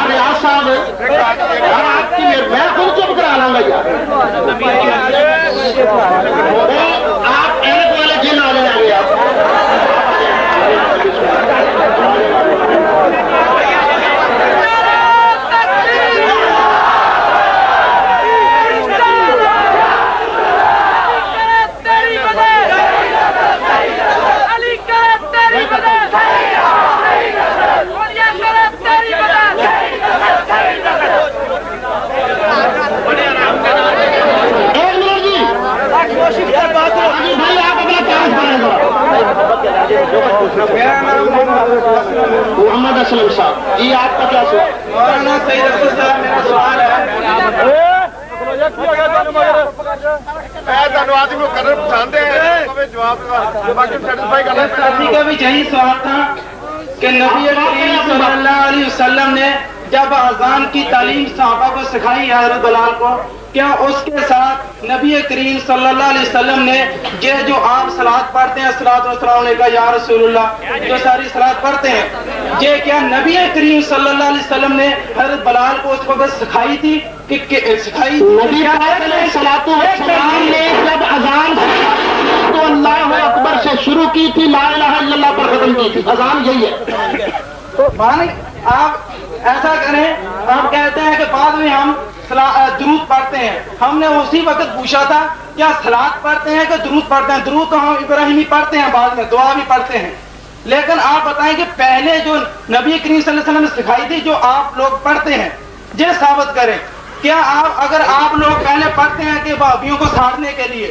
ریاض صاحب یار، آپ کی میں خود چپ کرا لاؤں گا یار. آپ ایک والے جن آ جائیں گے. آپ محمد اسلم صاحب جی، آپ کا کیا سوال؟ کا بھی یہی سوال تھا کہ نبی کریم صلی اللہ علیہ وسلم نے جب اذان کی تعلیم صحابہ کو سکھائی ہے حضرت بلال کو، کیا اس کے ساتھ نبی کریم صلی اللہ علیہ وسلم نے یہ جو آپ صلوات پڑھتے ہیں، صلوات و سلام علیکہ یا رسول اللہ، جو ساری صلوات پڑھتے ہیں، یہ کیا نبی کریم صلی اللہ علیہ وسلم نے حضرت بلال کو اس وقت سکھائی تھی کہ سکھائی؟ نبی پاک علیہ الصلوۃ والسلام نے جب اذان تو اللہ اکبر سے شروع کی تھی، لا الہ الا اللہ پر ختم کی تھی. اذان یہی ہے. تو آپ ایسا کریں، آپ کہتے ہیں کہ بعد میں ہم درود پڑھتے ہیں. ہم نے اسی وقت پوچھا تھا کیا صلوات پڑھتے ہیں کہ درود پڑھتے ہیں؟ درود تو ہم ابراہیمی پڑھتے ہیں، بعد میں دعا بھی پڑھتے ہیں. لیکن آپ بتائیں کہ پہلے جو نبی کریم صلی اللہ علیہ وسلم نے سکھائی تھی جو آپ لوگ پڑھتے ہیں، یہ ثابت کریں. کیا اگر آپ لوگ پہلے پڑھتے ہیں کہ بھابھیوں کو ساڑنے کے لیے،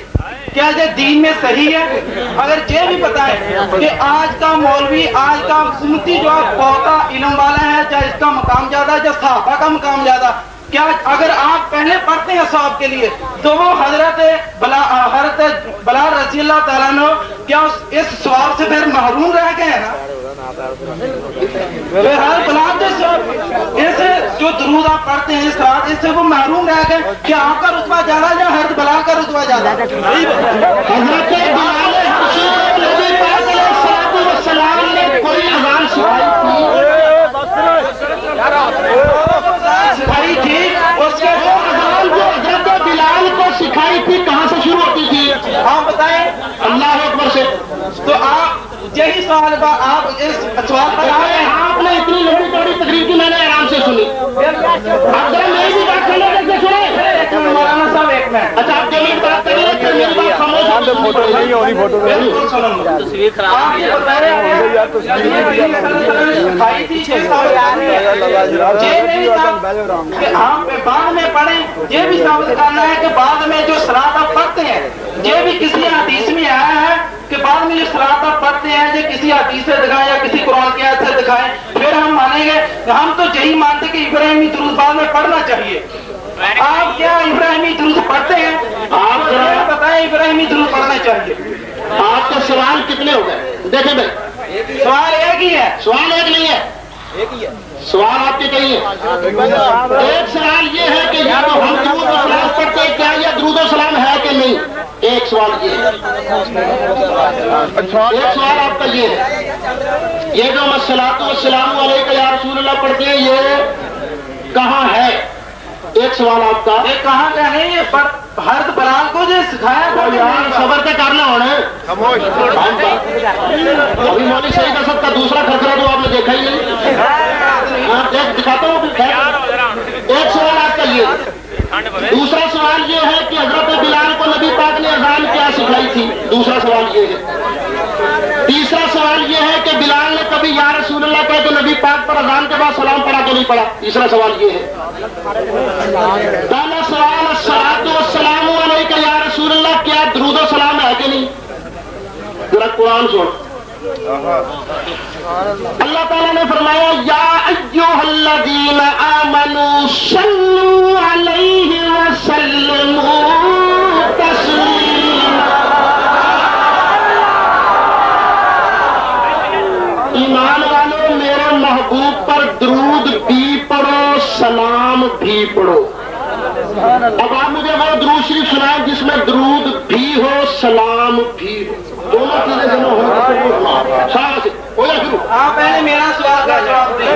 کیا یہ دین میں صحیح ہے؟ اگر یہ بھی بتائیں کہ آج کا مولوی، آج کا سنتی جو بہت علم والا ہے، یا اس کا مقام زیادہ ہے یا صحابہ کا مقام زیادہ، کیا اگر آپ پہلے پڑھتے ہیں صحابہ کے لیے تو وہ حضرت بلال رضی اللہ تعالیٰ عنہ کیا اس ثواب سے پھر محروم رہ گئے ہیں نا؟ بلال اس جو درود آپ پڑھتے ہیں اس سے وہ محروم رہ گئے. کیا آپ کا رتبہ زیادہ یا حضرت بلال کا رتبہ زیادہ؟ حضرت بلال حبشی کو نبی پاک علیہ الصلوۃ والسلام نے کوئی اذان سکھائی تھی. اس کے اذان جو حضرت بلال کو سکھائی تھی کہاں سے شروع ہوتی تھی؟ آپ بتائیں. اللہ اکبر سے. تو آپ یہی سوال آپ اس سوال پر آپ نے اتنی لمبی چوڑی تقریر کی میں نے آرام سے سنی. اب ذرا میری بھی بات سنو، کیسے سنیں؟ مولانا صاحب ایک منٹ. اچھا آپ جو میری بات کر رہے ہیں کہ میری بات ہم بعد میں پڑھیں، یہ بھی ثابت کرنا ہے کہ بعد میں جو صلوات آپ پڑھتے ہیں یہ بھی کسی حدیث میں آیا ہے یہ سلاد آپ پڑھتے ہیں جو کسی حدیث سے دکھائیں یا کسی قرآن کی آیت سے دکھائیں پھر ہم مانیں گے. ہم تو یہی مانتے کہ ابراہیمی درود بعد میں پڑھنا چاہیے. آپ کیا ابراہیمی درود پڑھتے ہیں؟ آپ بتائیں ابراہیمی درود پڑھنا چاہیے. آپ کے سوال کتنے ہو گئے؟ دیکھیں بھائی سوال ایک ہی ہے. سوال ایک نہیں ہے, سوال آپ کے کئی ہیں. ایک سوال یہ ہے کہ یا تو ہم درود و سلام پڑھتے ہیں کیا, یا درود و سلام ہے کہ نہیں. ایک سوال یہ ہے. ایک سوال آپ کا یہ ہے, یہ جو الصلاۃ والسلام علیک یا رسول اللہ پڑھتے ہیں یہ کہاں ہے. ایک سوال آپ کا, یہ کہاں کا نہیں ہے, ہر بلال کو جو سکھایا تھا. یار صبر کے کرنا ہونا ہے. ابھی مولوی سعید اسد کا دوسرا خطرہ تو آپ نے دیکھا ہی نہیں. دکھاتا ہوں. ایک سوال آپ کا یہ. دوسرا سوال یہ ہے کہ حضرت بلال کو نبی پاک نے اذان کیا سکھائی تھی. دوسرا سوال یہ ہے. تیسرا سوال یہ ہے کہ بلال نے کبھی یا رسول اللہ کہا تو نبی پاک پر اذان کے بعد سلام پڑھا تو نہیں پڑھا. تیسرا سوال یہ ہے. پہلا سوال الصلاۃ والسلام علیک یا رسول اللہ, کیا درود و سلام ہے کہ نہیں. ذرا قرآن سن. اللہ تعالیٰ نے فرمایا یا ایھا الذین آمنوا صلوا علیہ وسلموا تسلیما. ایمان والو میرے محبوب پر درود بھی پڑھو سلام بھی پڑھو. اب آپ مجھے وہ درود شریف سنائیں جس میں درود بھی ہو سلام بھی ہو, دونوں چیزیں جمع ہو. شاہ ہو جائے شروع. آپ پہلے میرا سوال کا جواب دیں.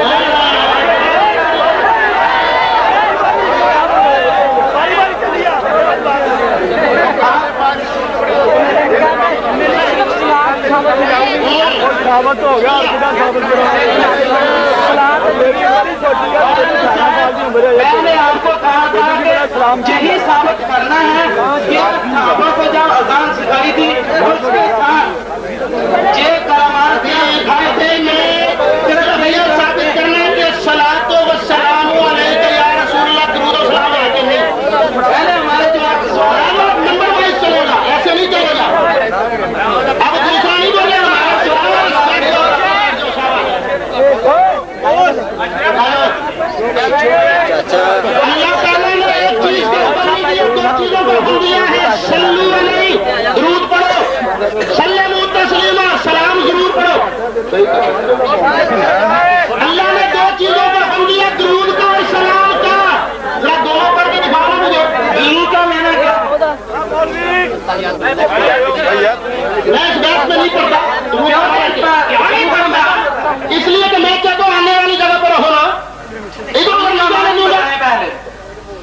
میں نے آپ کو کہا تھا کہ یہی ثابت کرنا ہے کہ صحابہ کو جب اذان سکھائی تھی اس کے ساتھ یہ کلمات دکھائے تھے. یہ ثابت کرنا ہے کہ الصلاۃ والسلام علیک یا رسول اللہ درود و سلام ہے کہ نہیں. پہلے ہمارے جواب کا سوال نمبر وائز چلے گا, ایسے نہیں چلے گا. اب دوسرا نہیں بولے گا. اللہ تعالیٰ نے ایک چیز کے اوپر نہیں دیا, دو چیزوں کو حکم دیا ہے. صلو علیہ درود پڑھو, سلموا تسلیما سلام ضرور پڑھو. اللہ نے دو چیزوں پر حکم دیا, درود کا اور سلام کا. ذرا دونوں پڑھ کے دکھانا مجھے. درود کا میں نے کیا میں اس بات میں نہیں پڑھتا. نہیں پڑھتا اس لیے کہ میں چاہتا ہوں آنے والی جگہ پر ہونا.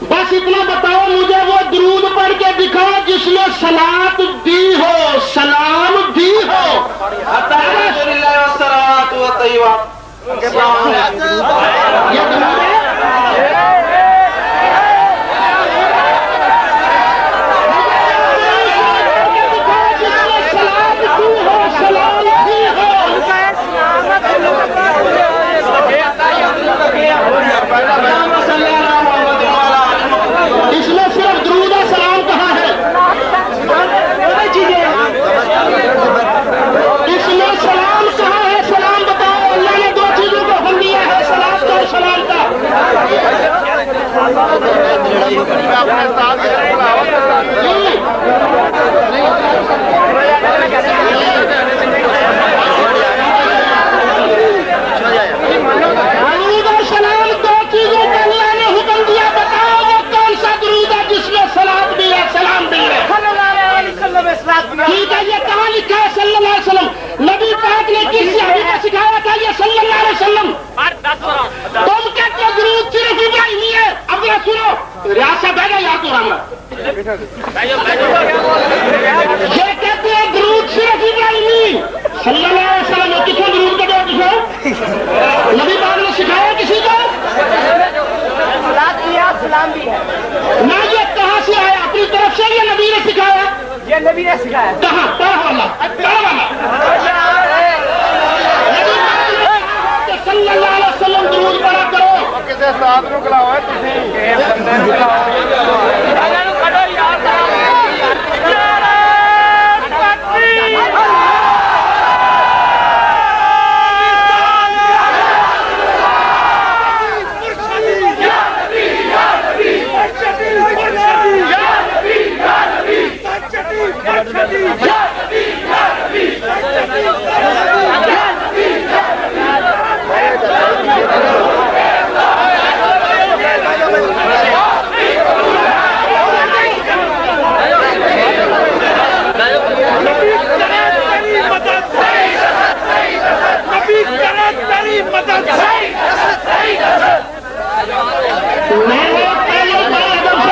بس اتنا بتاؤ مجھے وہ درود پڑھ کے دکھاؤ جس میں صلاۃ بھی ہو سلام بھی ہو. یہ درود ہے. اس میں صرف درود و سلام کہاں ہے. اس میں سلام کہاں ہے. سلام بتاؤ. اللہ نے دو چیزوں کو حکم دیا ہے, سلام کا اور سلام کا. درود اور سلام دو چیزوں کا اللہ نے حکم دیا. بتاؤ وہ کون سا درود ہے جس میں سلام بھی ہے سلام بھی ہے. ٹھیک ہے, یہ کہاں لکھا ہے صلی اللہ علیہ وسلم. نبی پاک نے کس صحابی کو سکھایا تھا یہ صلی اللہ علیہ وسلم. تم کہتے ہو درود صرف ابراہیمی ہے. اب ذرا سنو, ریاست ہے گا یار تو رام یہ کہتے ہیں درود صرف ابراہیمی صلی اللہ علیہ وسلم. کس کو درود کا دور کس نبی پاک نے سکھایا کسی کو. سلام بھی ہے. نہ یہ کہاں سے آیا, اپنی طرف سے یہ نبی نے سکھایا. یہ نبی نے سکھایا. کہاں پڑھا والا صلی اللہ علیہ وسلم درود پڑھا کرو. کسی ساتھ میں کلاؤ ہے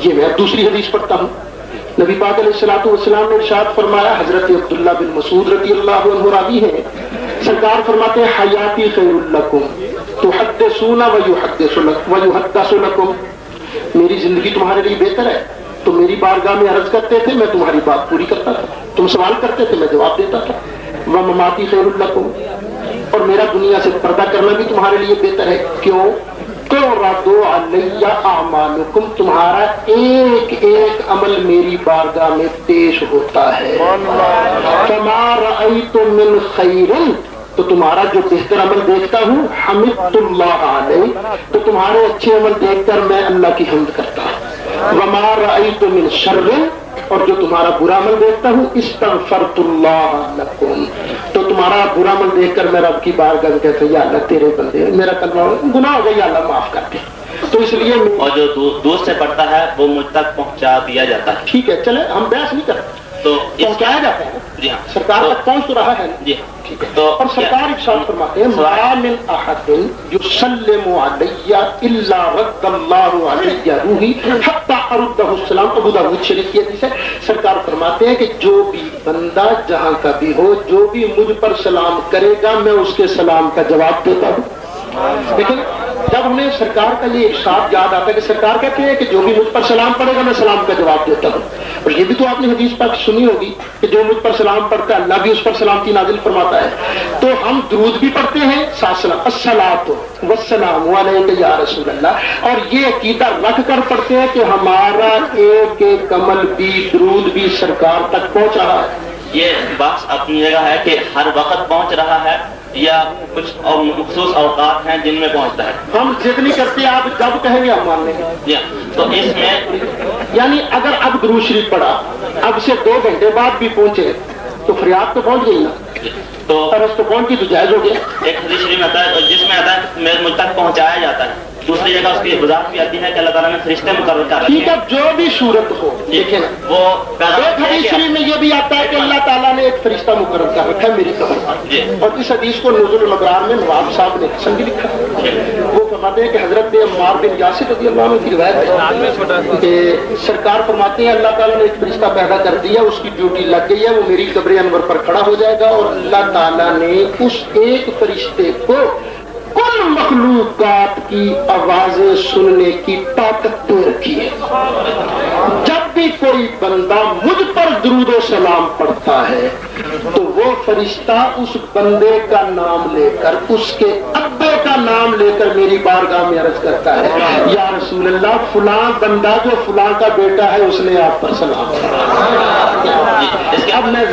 یہ میں دوسری حدیث پڑھتا ہوں. نبی پاک علیہ الصلوۃ والسلام نے ارشاد فرمایا, حضرت عبداللہ بن مسعود رضی اللہ عنہ راوی ہیں, سرکار فرماتے ہیں حیاتی خیر لکم تحدثون ویحدث لکم, میری زندگی تمہارے لیے بہتر ہے, تو میری بارگاہ میں عرض کرتے تھے میں تمہاری بات پوری کرتا تھا, تم سوال کرتے تھے میں جواب دیتا تھا. ومماتی خیر لکم, اور میرا دنیا سے پردہ کرنا بھی تمہارے لیے بہتر ہے. کیوں؟ تُعْرَضُ عَلَيَّ أَعْمَالُكُمْ, تمہارا ایک ایک عمل میری بارگاہ میں پیش ہوتا ہے. فَمَا رَأَيْتُ مِنْ خَيْرٍ, تو تمہارا جو بہتر عمل دیکھتا ہوں, حمدت اللہ علیہ, تو تمہارے اچھے عمل دیکھ کر میں اللہ کی حمد کرتا ہوں. وَمَا رَأَيْتُ مِنْ شَرٍ, اور جو تمہارا برا عمل دیکھتا ہوں, استغفرت اللہ لکم, تو تمہارا برا عمل دیکھ کر میں رب کی بارگاہ میں کہتا ہوں یا اللہ تیرے بندے, میرا کلمہ گناہ ہو گیا, یا اللہ معاف کر دے. تو اس لیے اور جو دور سے پڑتا ہے وہ مجھ تک پہنچا دیا جاتا ہے. ٹھیک ہے, چلے ہم بحث نہیں کرتے, تو پہنچایا جاتا ہے. جی ہاں, سرکار تک پہنچ تو رہا ہے. جی ٹھیک ہے. تو اور سرکار ارشاد فرماتے ہیں ما من احد یسلم علی الا رد اللہ علی روحی حتی ارده السلام. ابو داؤد شریف کی حدیث ہے. سرکار فرماتے ہیں کہ جو بھی بندہ جہاں کا بھی ہو, جو بھی مجھ پر سلام کرے گا میں اس کے سلام کا جواب دیتا ہوں. لیکن جب ہمیں سرکار کا یہ ارشاد یاد آتا ہے کہ سرکار کہتے ہیں کہ جو بھی مجھ پر سلام پڑے گا میں سلام کا جواب دیتا ہوں. اور یہ بھی تو آپ نے حدیث پاک سنی ہوگی کہ جو مجھ پر سلام پڑھتا ہے اللہ بھی اس پر سلامتی نازل فرماتا ہے. تو ہم درود بھی پڑھتے ہیں ساتھ سلام, الصلاۃ والسلام علیک یا رسول اللہ, اور یہ عقیدہ رکھ کر پڑھتے ہیں کہ ہمارا ایک ایک عمل بھی درود بھی سرکار تک پہنچ رہا ہے. یہ بات اپنی جگہ ہے کہ ہر وقت پہنچ رہا ہے یا کچھ مخصوص اوقات ہیں جن میں پہنچتا ہے. ہم ضد نہیں کرتے, آپ جب کہیں گے ہم مان لیں گے. جی, تو اس میں یعنی اگر اب درود شریف پڑھا, اب سے 2 گھنٹے بعد بھی پہنچے تو فریاد تو پہنچ گئی نا, تو عرض تو پہنچ گئی تو جائز ہو گیا. ایک حدیث شریف میں آتا ہے جس میں آتا ہے مجھ تک پہنچایا جاتا ہے. دوسری جگہ اس کی وضاحت بھی آتی ہے کہ اللہ تعالیٰ نے فرشتے مقرر کر رکھے ٹھیک ہے, جو بھی صورت ہو. دیکھیں وہ ایک حدیث شریف میں یہ بھی آتا ہے کہ اللہ تعالیٰ نے ایک فرشتہ مقرر کر رکھا ہے میری قبر پر, اور اس حدیث کو نزول الابرار میں نواب صاحب نے حسن بھی لکھا. وہ فرماتے ہیں کہ حضرت عمار بن یاسر رضی اللہ عنہ کی روایت ہے کہ سرکار فرماتے ہیں اللہ تعالیٰ نے ایک فرشتہ پیدا کر دیا, اس کی ڈیوٹی لگ گئی ہے, وہ میری قبر انور پر کھڑا ہو جائے گا, اور اللہ تعالیٰ نے اس ایک فرشتے کو کل مخلوقات کی آوازیں سننے کی طاقت دے رکھی ہے. جب بھی کوئی بندہ مجھ پر درود و سلام پڑھتا ہے تو وہ فرشتہ اس بندے کا نام لے کر, اس کے ابے کا نام لے کر میری بارگاہ میں عرض کرتا ہے یا رسول اللہ فلاں بندہ جو فلاں کا بیٹا ہے اس نے آپ پر سلام کیا. اب میں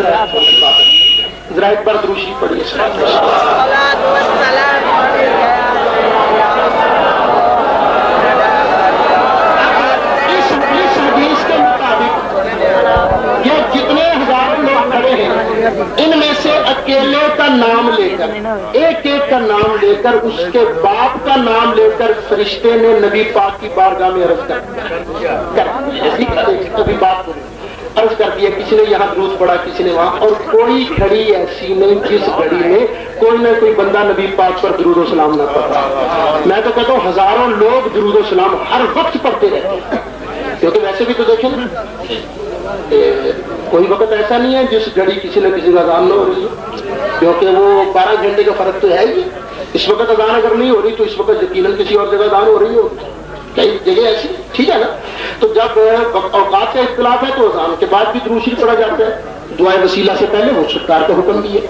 ذرا ایک بار درود شریف پڑھیے. یہ جتنے ہزار لوگ کھڑے ہیں ان میں سے اکیلے کا نام لے کر, ایک ایک کا نام لے کر, اس کے باپ کا نام لے کر فرشتے نے نبی پاک کی بارگاہ میں عرض عرض کر دیا. کسی نے یہاں درود پڑھا, کسی نے وہاں, اور کوئی گھڑی ایسی نہیں جس گھڑی میں کوئی نہ کوئی بندہ نبی پاک پر درود و سلام نہ پڑھتا. میں تو کہتا ہوں ہزاروں لوگ درود و سلام ہر وقت پڑھتے رہتے ہیں, کیونکہ ویسے بھی تو دیکھیں نا کوئی وقت ایسا نہیں ہے جس گھڑی کسی نہ کسی کا اذان نہ ہو رہی ہے, کیونکہ وہ 12 گھنٹے کا فرق تو ہے ہی. اس وقت اذان اگر نہیں ہو رہی تو اس وقت یقیناً کسی اور جگہ اذان ہو رہی ہو, کئی جگہ ایسی, ٹھیک ہے نا. تو جب اوقات کا اختلاف ہے تو اذان کے بعد بھی درود شریف پڑھا جاتا ہے, دعائے وسیلہ سے پہلے وہ سرکار کا حکم بھی ہے,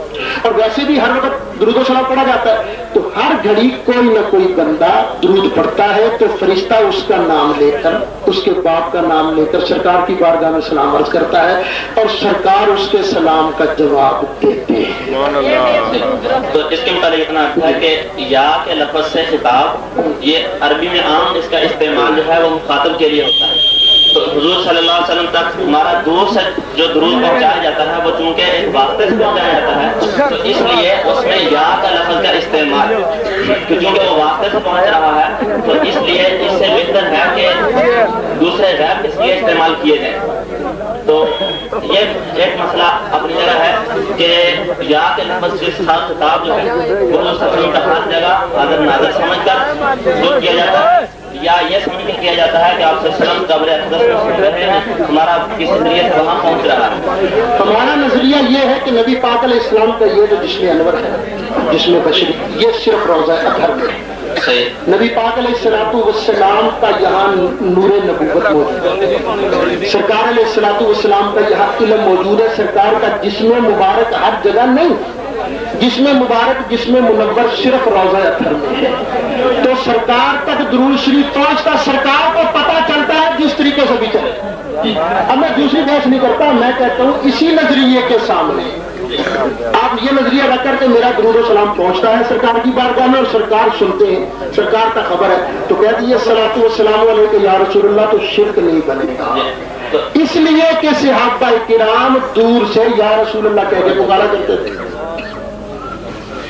اور ویسے بھی ہر وقت درود و سلام پڑھا جاتا ہے. تو ہر گھڑی کوئی نہ کوئی بندہ درود پڑھتا ہے تو فرشتہ اس کا نام لے کر, اس کے باپ کا نام لے کر سرکار کی بارگاہ میں سلام عرض کرتا ہے, اور سرکار اس کے سلام کا جواب دیتے ہیں. تو اس کے متعلق اتنا ہے کہ یا کے لفظ سے خطاب, یہ عربی میں عام اس کا استعمال جو ہے وہ مخاطب کے لیے ہوتا ہے. تو حضور صلی اللہ علیہ وسلم تک ہمارا دور سے جو درود پہنچایا جاتا ہے وہ چونکہ ایک واسطے سے پہنچایا جاتا ہے, تو اس لیے اس میں یا کا لفظ کا استعمال, کیونکہ وہ واسطے سے پہنچ رہا ہے تو اس لیے اس سے بہتر ہے کہ دوسرے غیر اس لیے استعمال کیے جائیں. تو یہ ایک مسئلہ اپنی جگہ ہے کہ یا کے لفظ جس خطاب جو ہے وہ ہر جگہ حاضر ناظر سمجھ کر کیا جاتا ہے. یا یہ سمجھ کے کیا جاتا ہے کہ آپ صلی اللہ علیہ وسلم قبر اقدس میں سن رہے ہیں, ہمارا کسی ذریعے سے وہاں پہنچ رہا ہے. ہمارا نظریہ یہ ہے کہ نبی پاک علیہ السلام کا یہ جو جسم انور ہے, جسم بشری, یہ صرف روضہ اطہر میں ہے. نبی پاک علیہ السلام کا یہاں نور نبوت موجود ہے, سرکار علیہ السلام کا یہاں علم موجود ہے. سرکار کا جسم مبارک ہر جگہ نہیں, جسم مبارک جسم منور صرف روضہ اطہر میں ہے. تو سرکار تک درود شریف پہنچتا, سرکار کو پتہ چلتا ہے جس طریقے سے بھی چلے. اب میں دوسری بحث نہیں کرتا, میں کہتا ہوں اسی نظریے کے سامنے آپ یہ نظریہ رکھ کر کے میرا درود و سلام پہنچتا ہے سرکار کی بارگاہ میں, اور سرکار سنتے ہیں, سرکار کا خبر ہے, تو کہتی ہے الصلاۃ والسلام علیک یا رسول اللہ, تو شرک نہیں بنے گا. اس لیے کہ صحابہ کرام دور سے یا رسول اللہ کہہ کے پکارا کرتے تھے.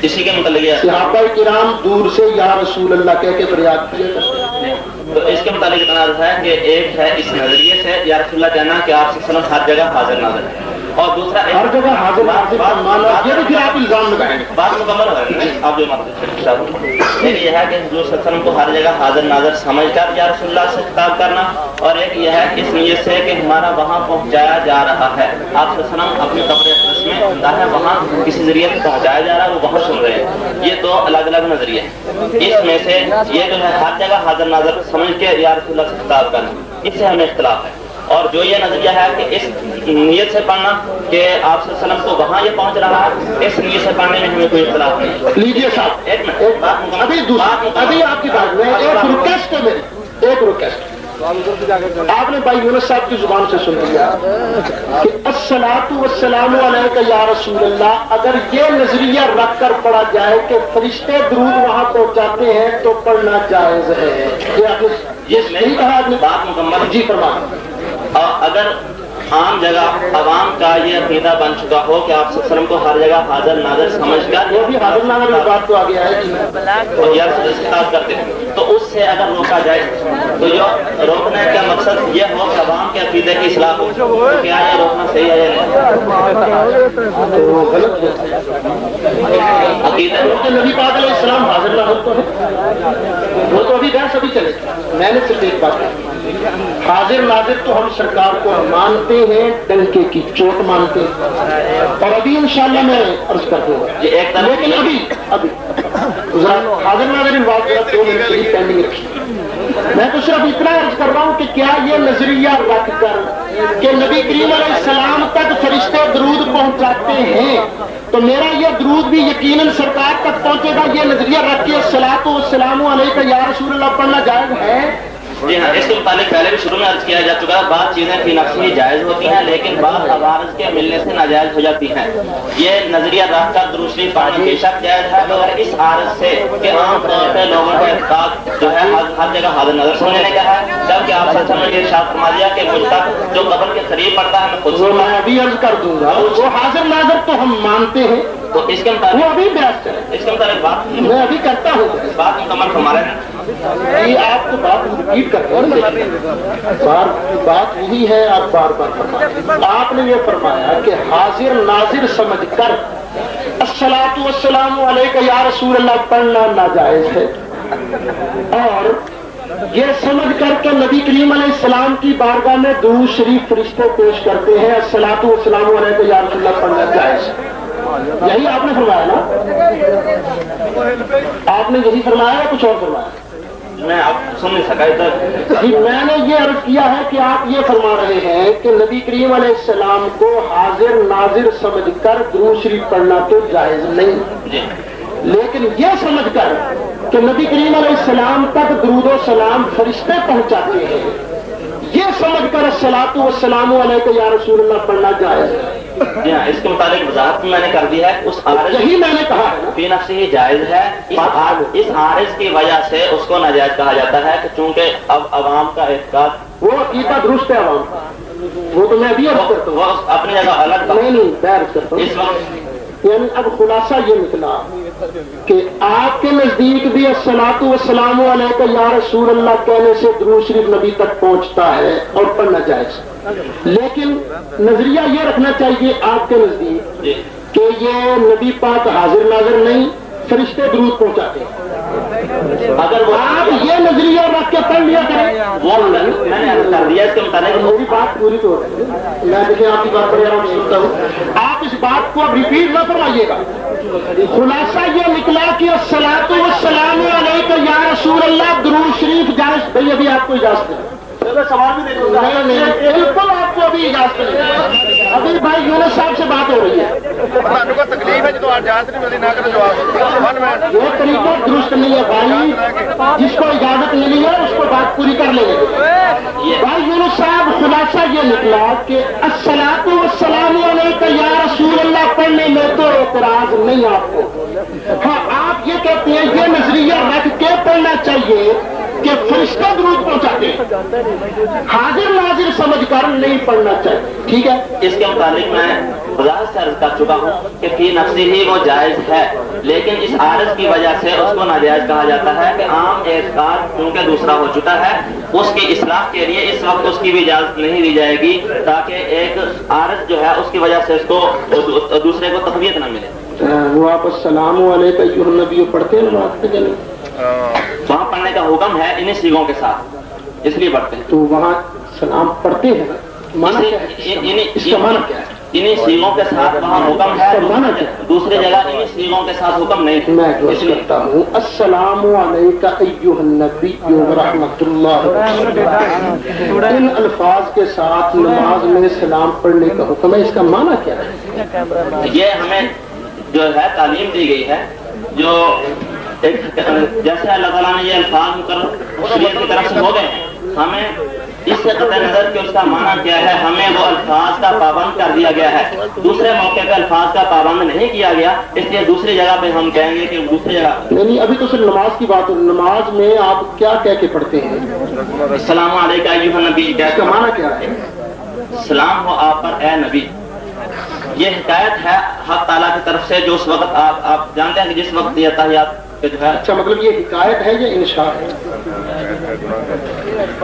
اسی کے متعلق صحابہ کرام دور سے یا رسول اللہ کہہ کے فریاد کیا کرتے ہیں. تو اس کے متعلق اتنا ہے کہ ایک ہے اس نظریے سے یا رسول اللہ کہنا کہ آپ صلی اللہ علیہ وسلم ہر جگہ حاضر ناظر ہے, اور دوسرا ہر جگہ حاضر ناظر کا مانا یہ بھی پھر آپ الزام لگائیں گے. بات مکمل ہے آپ جو ایک یہ ہے کہ حضور صلی اللہ علیہ وسلم کو ہر جگہ حاضر ناظر سمجھ کر یا رسول اللہ سے خطاب کرنا, اور ایک یہ ہے اس نیت سے کہ ہمارا وہاں پہنچایا جا رہا ہے. آپ صلی اللہ علیہ وسلم اپنی قبر اقدس میں عمدہ ہے, وہاں کسی ذریعے سے پہنچایا جا رہا ہے, وہ وہاں سن رہے ہیں. یہ دو الگ الگ نظریے ہیں. اس میں سے یہ جو ہے ہر جگہ حاضر ناظر سمجھ کے یا رسول اللہ سے خطاب کرنا, اس سے ہمیں اختلاف ہے. اور جو یہ نظریہ ہے کہ اس نیت سے پڑھنا کہ آپ صلی اللہ علیہ وسلم کو وہاں یہ پہنچ رہا ہے, اس نیت سے پڑھنے میں ہمیں کوئی اختلاف نہیں. لیجیے صاحب ایک منٹ, ابھی آپ کی بات میں ایک ریکویسٹ ہے میری, ایک ریکویسٹ. آپ نے بھائی یونس صاحب کی زبان سے سن لیا کہ الصلاۃ والسلام علیک یا رسول اللہ, اگر یہ نظریہ رکھ کر پڑھا جائے کہ فرشتے درود وہاں پہنچاتے ہیں تو پڑھنا جائز ہے. یہ آپ نے نہیں کہا, آپ نے بات مکمل. جی فرمائیں. اگر عام جگہ عوام کا یہ عقیدہ بن چکا ہو کہ آپ صلی اللہ علیہ وسلم کو ہر جگہ حاضر ناظر سمجھ کر وہ بھی حاضر ناظر کی بات تو آ گیا ہے خطاب کرتے ہیں, تو اس سے اگر روکا جائے تو جو روکنے کا مقصد یہ ہو کہ عوام کے عقیدے کی اصلاح ہو, تو کیا یہ روکنا صحیح ہے یا نہیں؟ نبی پاک علیہ السلام حاضر ناظر تو ہے, وہ تو ابھی بحث ابھی چلے. میں نے صرف ایک بات کہی, حاضر ناظر تو ہم سرکار کو مانتے ہیں, ڈنکے کی چوٹ مانتے ہیں, اور ابھی انشاءاللہ میں عرض کر دوں گا. لیکن ابھی حاضر ناظر بات 2 منٹ کے لیے پینڈنگ رکھی. میں تو صرف اتنا عرض کر رہا ہوں کہ کیا یہ نظریہ رکھ کر کہ نبی کریم علیہ السلام تک فرشتے درود پہنچاتے ہیں, تو میرا یہ درود بھی یقیناً سرکار تک پہنچے گا, یہ نظریہ رکھ کے الصلاۃ والسلام علیک یا رسول اللہ پڑھنا جائز ہے؟ جی ہاں, اس کے متعلق پہلے بھی شروع میں عرض کیا جا چکا ہے. بعض چیزیں فی نفسی جائز ہوتی ہیں, لیکن بعض عوارض کے ملنے سے ناجائز ہو جاتی ہیں. یہ نظریہ رکھ کر درود شریف پڑھنا بے شک جائز ہے, مگر اس عارض سے کہ عام طور پہ لوگوں کا اعتقاد جو ہے ہر جگہ حاضر نظر سمجھنے کا ہے, جبکہ آپ صلی اللہ علیہ وسلم نے ارشاد فرما دیا کہ مجھ تک جو قبر کے قریب پڑتا ہے میں خود میں ابھی عرض کر دوں گا. وہ حاضر ناظر تو ہم مانتے ہیں, تو اس کے متعلق وہ ابھی بیعت کریں, اس کے متعلق بات میں ابھی کرتا ہوں. بات مکمل فرما رہے ہیں. یہ آپ تو بات ریپیٹ کرتے ہیں, بات وہی ہے, آپ بار بار فرمائیں. آپ نے یہ فرمایا کہ حاضر ناظر سمجھ کر الصلاۃ والسلام علیک یا رسول اللہ پڑھنا ناجائز ہے, اور یہ سمجھ کر کے نبی کریم علیہ السلام کی بارگاہ میں درود شریف فرشتے پیش کرتے ہیں, الصلاۃ والسلام علیک یا رسول اللہ پڑھنا جائز ہے. یہی آپ نے فرمایا نا, آپ نے یہی فرمایا یا کچھ اور فرمایا؟ میں آپ سن نہیں سکا ادھر. میں نے یہ عرض کیا ہے کہ آپ یہ فرما رہے ہیں کہ نبی کریم علیہ السلام کو حاضر ناظر سمجھ کر درود شریف پڑھنا تو جائز نہیں, لیکن یہ سمجھ کر کہ نبی کریم علیہ السلام تک درود و سلام فرشتے پہنچاتے ہیں, یہ سمجھ کر الصلاۃ والسلام علیک یا رسول اللہ پڑھنا جائز ہے. جی ہاں, اس کے متعلق وضاحت میں نے کر دی ہے. اس عارض یہی میں نے کہا ہے فی نفسی ہی جائز ہے. اس عارض کی وجہ سے اس کو ناجائز کہا جاتا ہے کہ چونکہ اب عوام کا اعتقاد وہ عقیدہ درست ہے عوام کا, وہ تو میں بھی عرض کرتا ہوں, وہ اپنی جگہ الگ نہیں میں عرض کرتا ہوں. اس وقت یعنی اب خلاصہ یہ نکلا کہ آپ کے نزدیک بھی الصلاۃ والسلام علیک یا رسول اللہ کہنے سے درود شریف نبی تک پہنچتا ہے اور پڑھنا جائز, لیکن نظریہ یہ رکھنا چاہیے آپ کے نزدیک کہ یہ نبی پاک حاضر ناظر نہیں, فرشتے درود پہنچاتے ہیں. اگر وہ آپ یہ نظریہ رکھ کے پڑھ لیا کریں. وہ میں نے عرض کر دیا اس کے متعلق میری بات پوری تو ہے. میں دیکھیں آپ کی بات بڑے آرام سے سنتا ہوں. آپ اس بات کو اب ریپیٹ نہ فرمائیے گا. خلاصہ یہ نکلا کہ الصلاۃ والسلام علیک یا رسول اللہ درود شریف جائز. بھائی ابھی آپ کو اجازت ہے سوال بھی نہیں, بالکل آپ کو ابھی اجازت نہیں. ابھی بھائی یونس صاحب سے بات ہو رہی ہے. تکلیف ہے جو اجازت نہیں ملی نہ کرے جواب. یہ طریقہ درست نہیں ہے بھائی. جس کو اجازت ملی ہے اس کو بات پوری کر لیں گے. بھائی یونس صاحب خلاصہ یہ نکلا کہ الصلاۃ والسلام علیک یا رسول اللہ پڑھنے میں تو اعتراض نہیں آپ کو. ہاں آپ یہ کہتے ہیں یہ نظریہ رکھ کے پڑھنا چاہیے کہ فرشتہ درود پہنچاتے ہیں, حاضر ناظر سمجھ کر نہیں پڑھنا چاہیے. ٹھیک ہے, اس کے متعلق میں وضاحت سے عرض کر چکا ہوں کہ فی نفسی ہی وہ جائز ہے, لیکن اس عارض کی وجہ سے اس کو ناجائز کہا جاتا ہے کہ عام اعتقاد کیونکہ دوسرا ہو چکا ہے, اس کی اصلاح کے لیے اس وقت اس کی بھی اجازت نہیں دی جائے گی تاکہ ایک عارض جو ہے اس کی وجہ سے اس کو دوسرے کو تقویت نہ ملے. وہ آپ السلام علیکم ایھا النبی پڑھتے ہیں نماز پہ کہ نہیں؟ وہاں پڑھنے کا حکم ہے انہیں سیغوں کے ساتھ, اس لیے پڑھتے ہیں. تو وہاں سلام پڑھتے ہیں, مانا کیا ہے اس کا مانا کیا ہے؟ انہیں سیغوں کے ساتھ وہاں حکم ہے, مانا کیا ہے؟ دوسری جگہ انہیں سیغوں کے ساتھ حکم نہیں. میں اس کرتا ہوں السلام علیکم ایھا النبی ورحمۃ اللہ, ان الفاظ کے ساتھ نماز میں سلام پڑھنے کا حکم ہے. اس کا مانا کیا ہے؟ یہ ہمیں جو ہے تعلیم دی گئی ہے, جو جیسے اللہ تعالیٰ نے یہ الفاظ مقرر شریعت کی طرف سے ہو گئے ہیں, ہمیں اس سے قطع نظر کہ اس کا معنی کیا ہے, ہمیں وہ الفاظ کا پابند کر دیا گیا ہے. دوسرے موقع پہ الفاظ کا پابند نہیں کیا گیا, اس لیے دوسری جگہ پہ ہم کہیں گے کہ دوسری جگہ نہیں. ابھی تو صرف نماز کی بات ہو. نماز میں آپ کیا کہہ کے پڑھتے ہیں؟ السلام علیکم ایھا النبی. اس کا معنی کیا ہے؟ سلام ہو آپ پر اے نبی. یہ حکایت ہے حق تعالیٰ کی طرف سے, جو اس وقت آپ جانتے ہیں کہ جس وقت یہ تحیات جو ہے. اچھا, مطلب یہ حکایت ہے یا انشاء ہے؟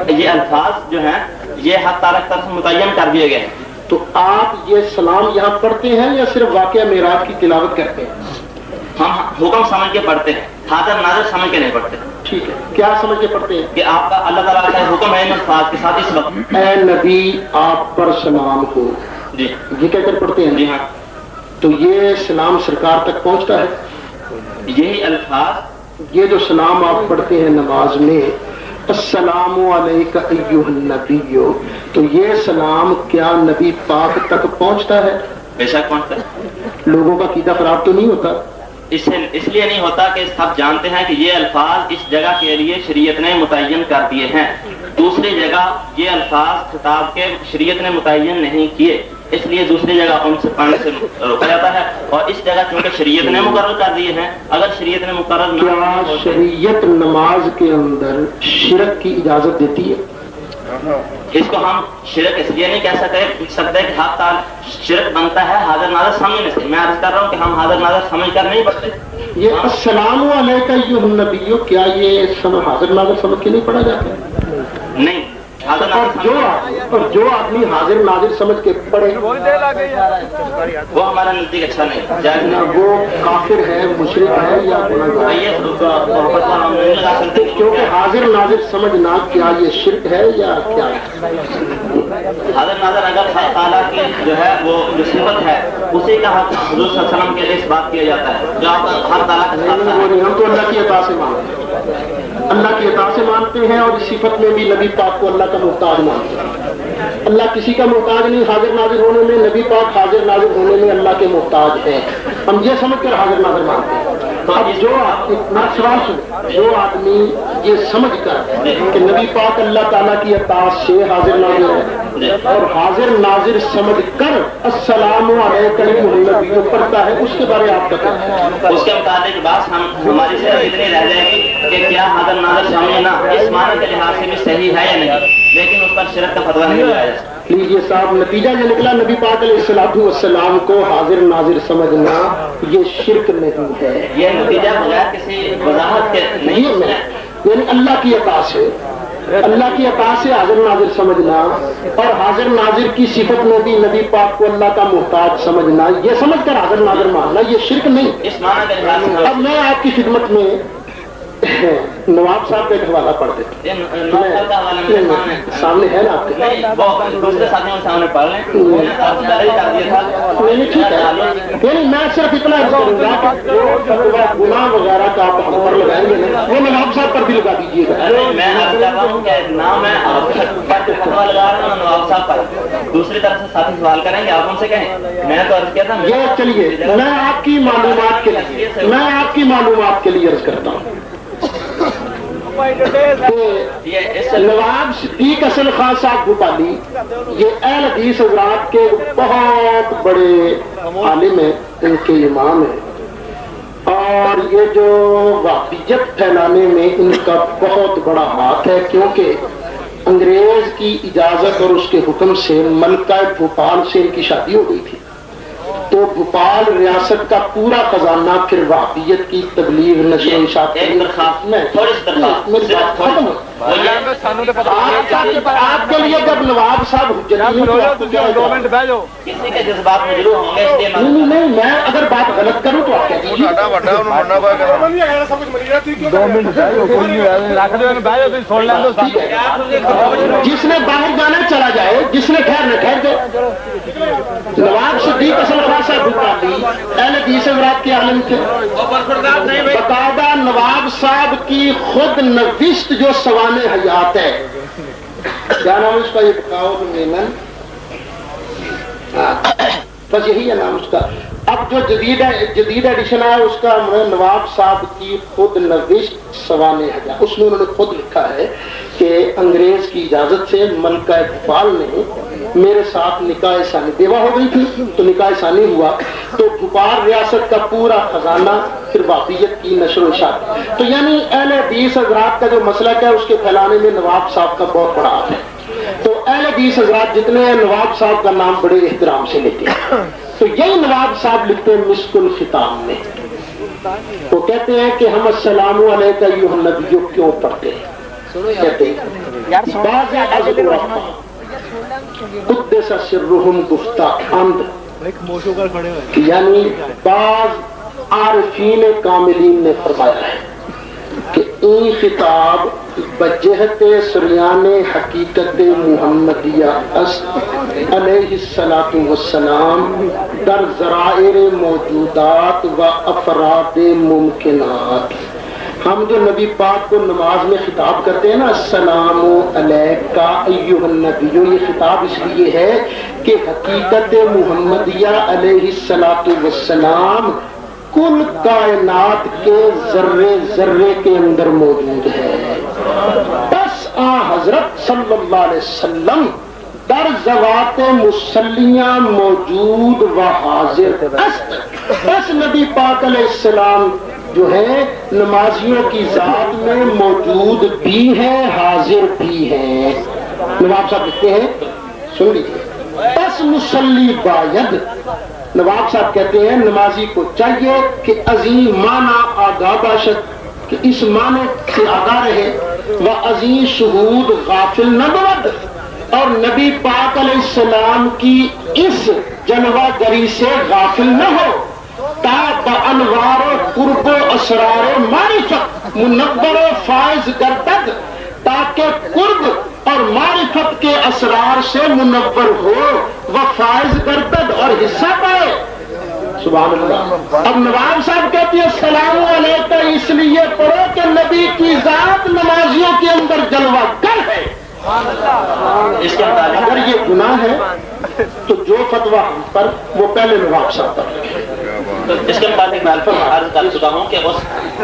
یہ الفاظ جو ہیں یہ حق تعالیٰ کی طرف سے متعین کر دیے گئے ہیں. تو آپ یہ سلام یہاں پڑھتے ہیں یا صرف واقعہ معراج کی تلاوت کرتے ہیں؟ ہم حکم سمجھ کے پڑھتے ہیں, حاضر ناظر سمجھ کے نہیں پڑھتے. ٹھیک ہے, کیا سمجھ کے پڑھتے ہیں؟ کہ آپ کا اللہ تعالیٰ کا حکم ہے ان الفاظ کے ساتھ اس وقت اے نبی آپ پر سلام ہو, جی یہ کہہ کر پڑھتے ہیں. جی ہاں, تو یہ سلام سرکار تک پہنچتا ہے. یہی الفاظ, یہ جو سلام آپ پڑھتے ہیں نماز میں السلام علیکم ایھا النبی, تو یہ سلام کیا نبی پاک تک پہنچتا ہے؟ بے شک پہنچتا ہے. لوگوں کا عقیدہ خراب تو نہیں ہوتا؟ اس لیے نہیں ہوتا کہ سب جانتے ہیں کہ یہ الفاظ اس جگہ کے لیے شریعت نے متعین کر دیے ہیں. دوسری جگہ یہ الفاظ خطاب کے شریعت نے متعین نہیں کیے, اس لیے دوسری جگہ ان سے پڑھنے سے روکا جاتا ہے. اور اس جگہ چونکہ شریعت نے مقرر کر دیے ہیں, اگر شریعت نے مقرر نہ کیا شریعت نماز کے اندر شرک کی اجازت دیتی ہے؟ اس کو ہم شرک اس لیے نہیں کہہ سکتے کہ حق تعالیٰ شرک بنتا ہے حاضر ناظر سمجھنے سے. میں عرض کر رہا ہوں کہ ہم حاضر ناظر سمجھ کر نہیں پڑھتے. یہ السلام علیکم ایھا النبی, کیا یہ حاضر ناظر سمجھ کے نہیں پڑھا جاتا؟ نہیں, حاضر اور جو آدمی حاضر ناظر سمجھ کے پڑھے وہ ہمارا نزدیک اچھا نہیں جائز نہ, نہیں. وہ کافر ہے, مشرک ہے یا گناہگار ہے. یہ محبت کو ہم نہیں لگا سکتے کیونکہ حاضر ناظر سمجھنا کیا یہ شرک ہے یا کیا ہے؟ حاضر ناظر اگر حق تعالیٰ کی جو ہے وہ جو صفت ہے اسی کا حق حضور صلی اللہ علیہ وسلم کے لیے اس بات کیا جاتا ہے جو آپ حق تعالیٰ کا نہیں, وہ نہیں, ہم تو اللہ کی عطا سے مانتے ہیں, اللہ کی عطا سے مانتے ہیں, اور اس صفت میں بھی نبی پاک کو اللہ کا محتاج مانتے ہیں. اللہ کسی کا محتاج نہیں حاضر ناظر ہونے میں, نبی پاک حاضر ناظر ہونے میں اللہ کے محتاج ہیں. ہم یہ سمجھ کر حاضر ناظر مانتے ہیں. اب جو آدمی یہ سمجھ کر کہ نبی پاک اللہ تعالیٰ کی عطا سے حاضر ناظر ہے اور حاضر ناظر سمجھ کر السلام علیکم ایھا النبی پڑھتا ہے, اس کے بارے آپ کا کیا ہے؟ اس کے متعلق بات ہماری صرف اتنی رہ جائے گی کہ کیا حاضر ناظر سمجھنا اس معنی کے لحاظ سے بھی صحیح ہے یا نہیں, لیکن اس پر شرک کا فتویٰ نہیں لگایا جا سکتا. لیجیے صاحب, نتیجہ یہ نکلا نبی پاک علیہ الصلوۃ والسلام کو حاضر ناظر سمجھنا یہ شرک نہیں ہے. یہ نتیجہ بغیر کسی وضاحت کے نہیں یعنی اللہ کی عطا سے اللہ کی عطا سے حاضر ناظر سمجھنا اور حاضر ناظر کی صفت میں بھی نبی پاک کو اللہ کا محتاج سمجھنا، یہ سمجھ کر حاضر ناظر ماننا، یہ شرک نہیں۔ اس معنی کا لحاظ سے اب میں آپ کی خدمت میں نواب صاحب کا ایک حوالہ پڑھ دیتا ہوں، سامنے ہے نا آپ کے؟ دوسرے ساتھیوں کے سامنے پڑھ لیں۔ نہیں ٹھیک ہے، نہیں میں صرف اتنا عرض کروں گا کہ جو گناہ وغیرہ کا آپ ہم پر لگائیں گے نا وہ نواب صاحب پر بھی لگا دیجیے گا۔ میں عرض کر رہا ہوں کہ نہ میں آپ پر فتوا لگا رہا ہوں نواب صاحب پر، دوسری طرف سے ساتھی سوال کریں گے آپ ان سے کہیں، میں تو عرض کیا تھا یہ چلیے میں آپ کی معلومات کے لیے عرض کرتا ہوں۔ نواب صدیق اصل خان صاحب بھوپالی یہ اہل حدیث حضرات کے بہت بڑے عالم ہیں، ان کے امام ہیں، اور یہ جو وہابیت پھیلانے میں ان کا بہت بڑا ہاتھ ہے، کیونکہ انگریز کی اجازت اور اس کے حکم سے ملکہ بھوپال سے ان کی شادی ہو گئی تھی، تو بھوپال ریاست کا پورا خزانہ پھر وہابیت کی تبلیغ نشر و اشاعت آپ کے لیے جب نواب صاحب کسی کے جذبات مجروح ہوں گے، نہیں میں اگر بات غلط کروں تو آپ کہہ دیجیے۔ جس نے باہر جانا چلا جائے، جس نے ٹھہرنا ٹھہر جائے۔ نواب صدیق اصل خان صاحب بھوپالی اہل حدیث حضرات کے عالم تھے، باقاعدہ نواب صاحب کی خود نوشت جو سوانح حیات ہے، کیا نام اس کا، یہ بقاؤ میمن، بس یہی ہے نام اس کا۔ اب جو جدید ایڈیشن ہے اس کا نواب صاحب کی خود نوشت سوانح حیات، اس میں انہوں نے خود لکھا ہے کہ انگریز کی اجازت سے ملکہ بھوپال نے میرے ساتھ نکاح ثانی، بیوہ ہو گئی تھی تو نکاح ثانی ہوا، تو بھوپال ریاست کا پورا خزانہ پھر وہابیت کی نشر و اشاعت، تو یعنی اہل حدیث حضرات کا جو مسلک ہے اس کے پھیلانے میں نواب صاحب کا بہت بڑا ہاتھ ہے۔ تو اہل حدیث حضرات جتنے ہیں نواب صاحب کا نام بڑے احترام سے لیتے ہیں، تو یہی نواب صاحب لکھتے ہیں مسک الختام میں، وہ کہتے ہیں کہ ہم السلام علیکم ایھا النبی کیوں پڑھتے ہیں، کہتے ہیں قدس سرہم گفتہ عمد، یعنی بعض عارفین کاملین نے فرمایا ہے کہ این خطاب بجہت سریان حقیقت محمدیہ است علیہ الصلاۃ والسلام در ذرائع موجودات و افراد ممکنات۔ ہم جو نبی پاک کو نماز میں خطاب کرتے ہیں نا، السلام علیکہ ایھا النبی، یہ خطاب اس لیے ہے کہ حقیقت محمدیہ علیہ الصلاۃ والسلام کل کائنات کے ذرے ذرے کے اندر موجود ہے، بس حضرت صلی اللہ علیہ وسلم در ذوات مسلیہ موجود و حاضر است، بس نبی پاک علیہ السلام جو ہے نمازیوں کی ذات میں موجود بھی ہیں، حاضر بھی ہیں۔ نواب صاحب لکھتے ہیں، سن لیجیے، بس مسلی باید، نواب صاحب کہتے ہیں نمازی کو چاہیے کہ عظیم معنی آگاہ باشد، کہ اس معنی سے آگاہ رہے، و عظیم شہود غافل نہ بود، اور نبی پاک علیہ السلام کی اس جلوہ گری سے غافل نہ ہو، تا بانوار قرب و اسرار معرفت منور و فائز گردد، تاکہ قرب اور معرفت کے اسرار سے منور ہو و فائز گردد اور حصہ پائے۔ سبحان اللہ۔ اب نواب صاحب کہتے ہیں السلام علیکم اس لیے پڑھو کہ نبی کی ذات نمازیوں کے اندر جلوہ گر ہے۔ اس کے مطابق اگر یہ گناہ ہے تو جو فتویٰ ہم پر وہ پہلے نواب صاحب پر، تو اس کے مطابق میں عرض کر چکا ہوں کہ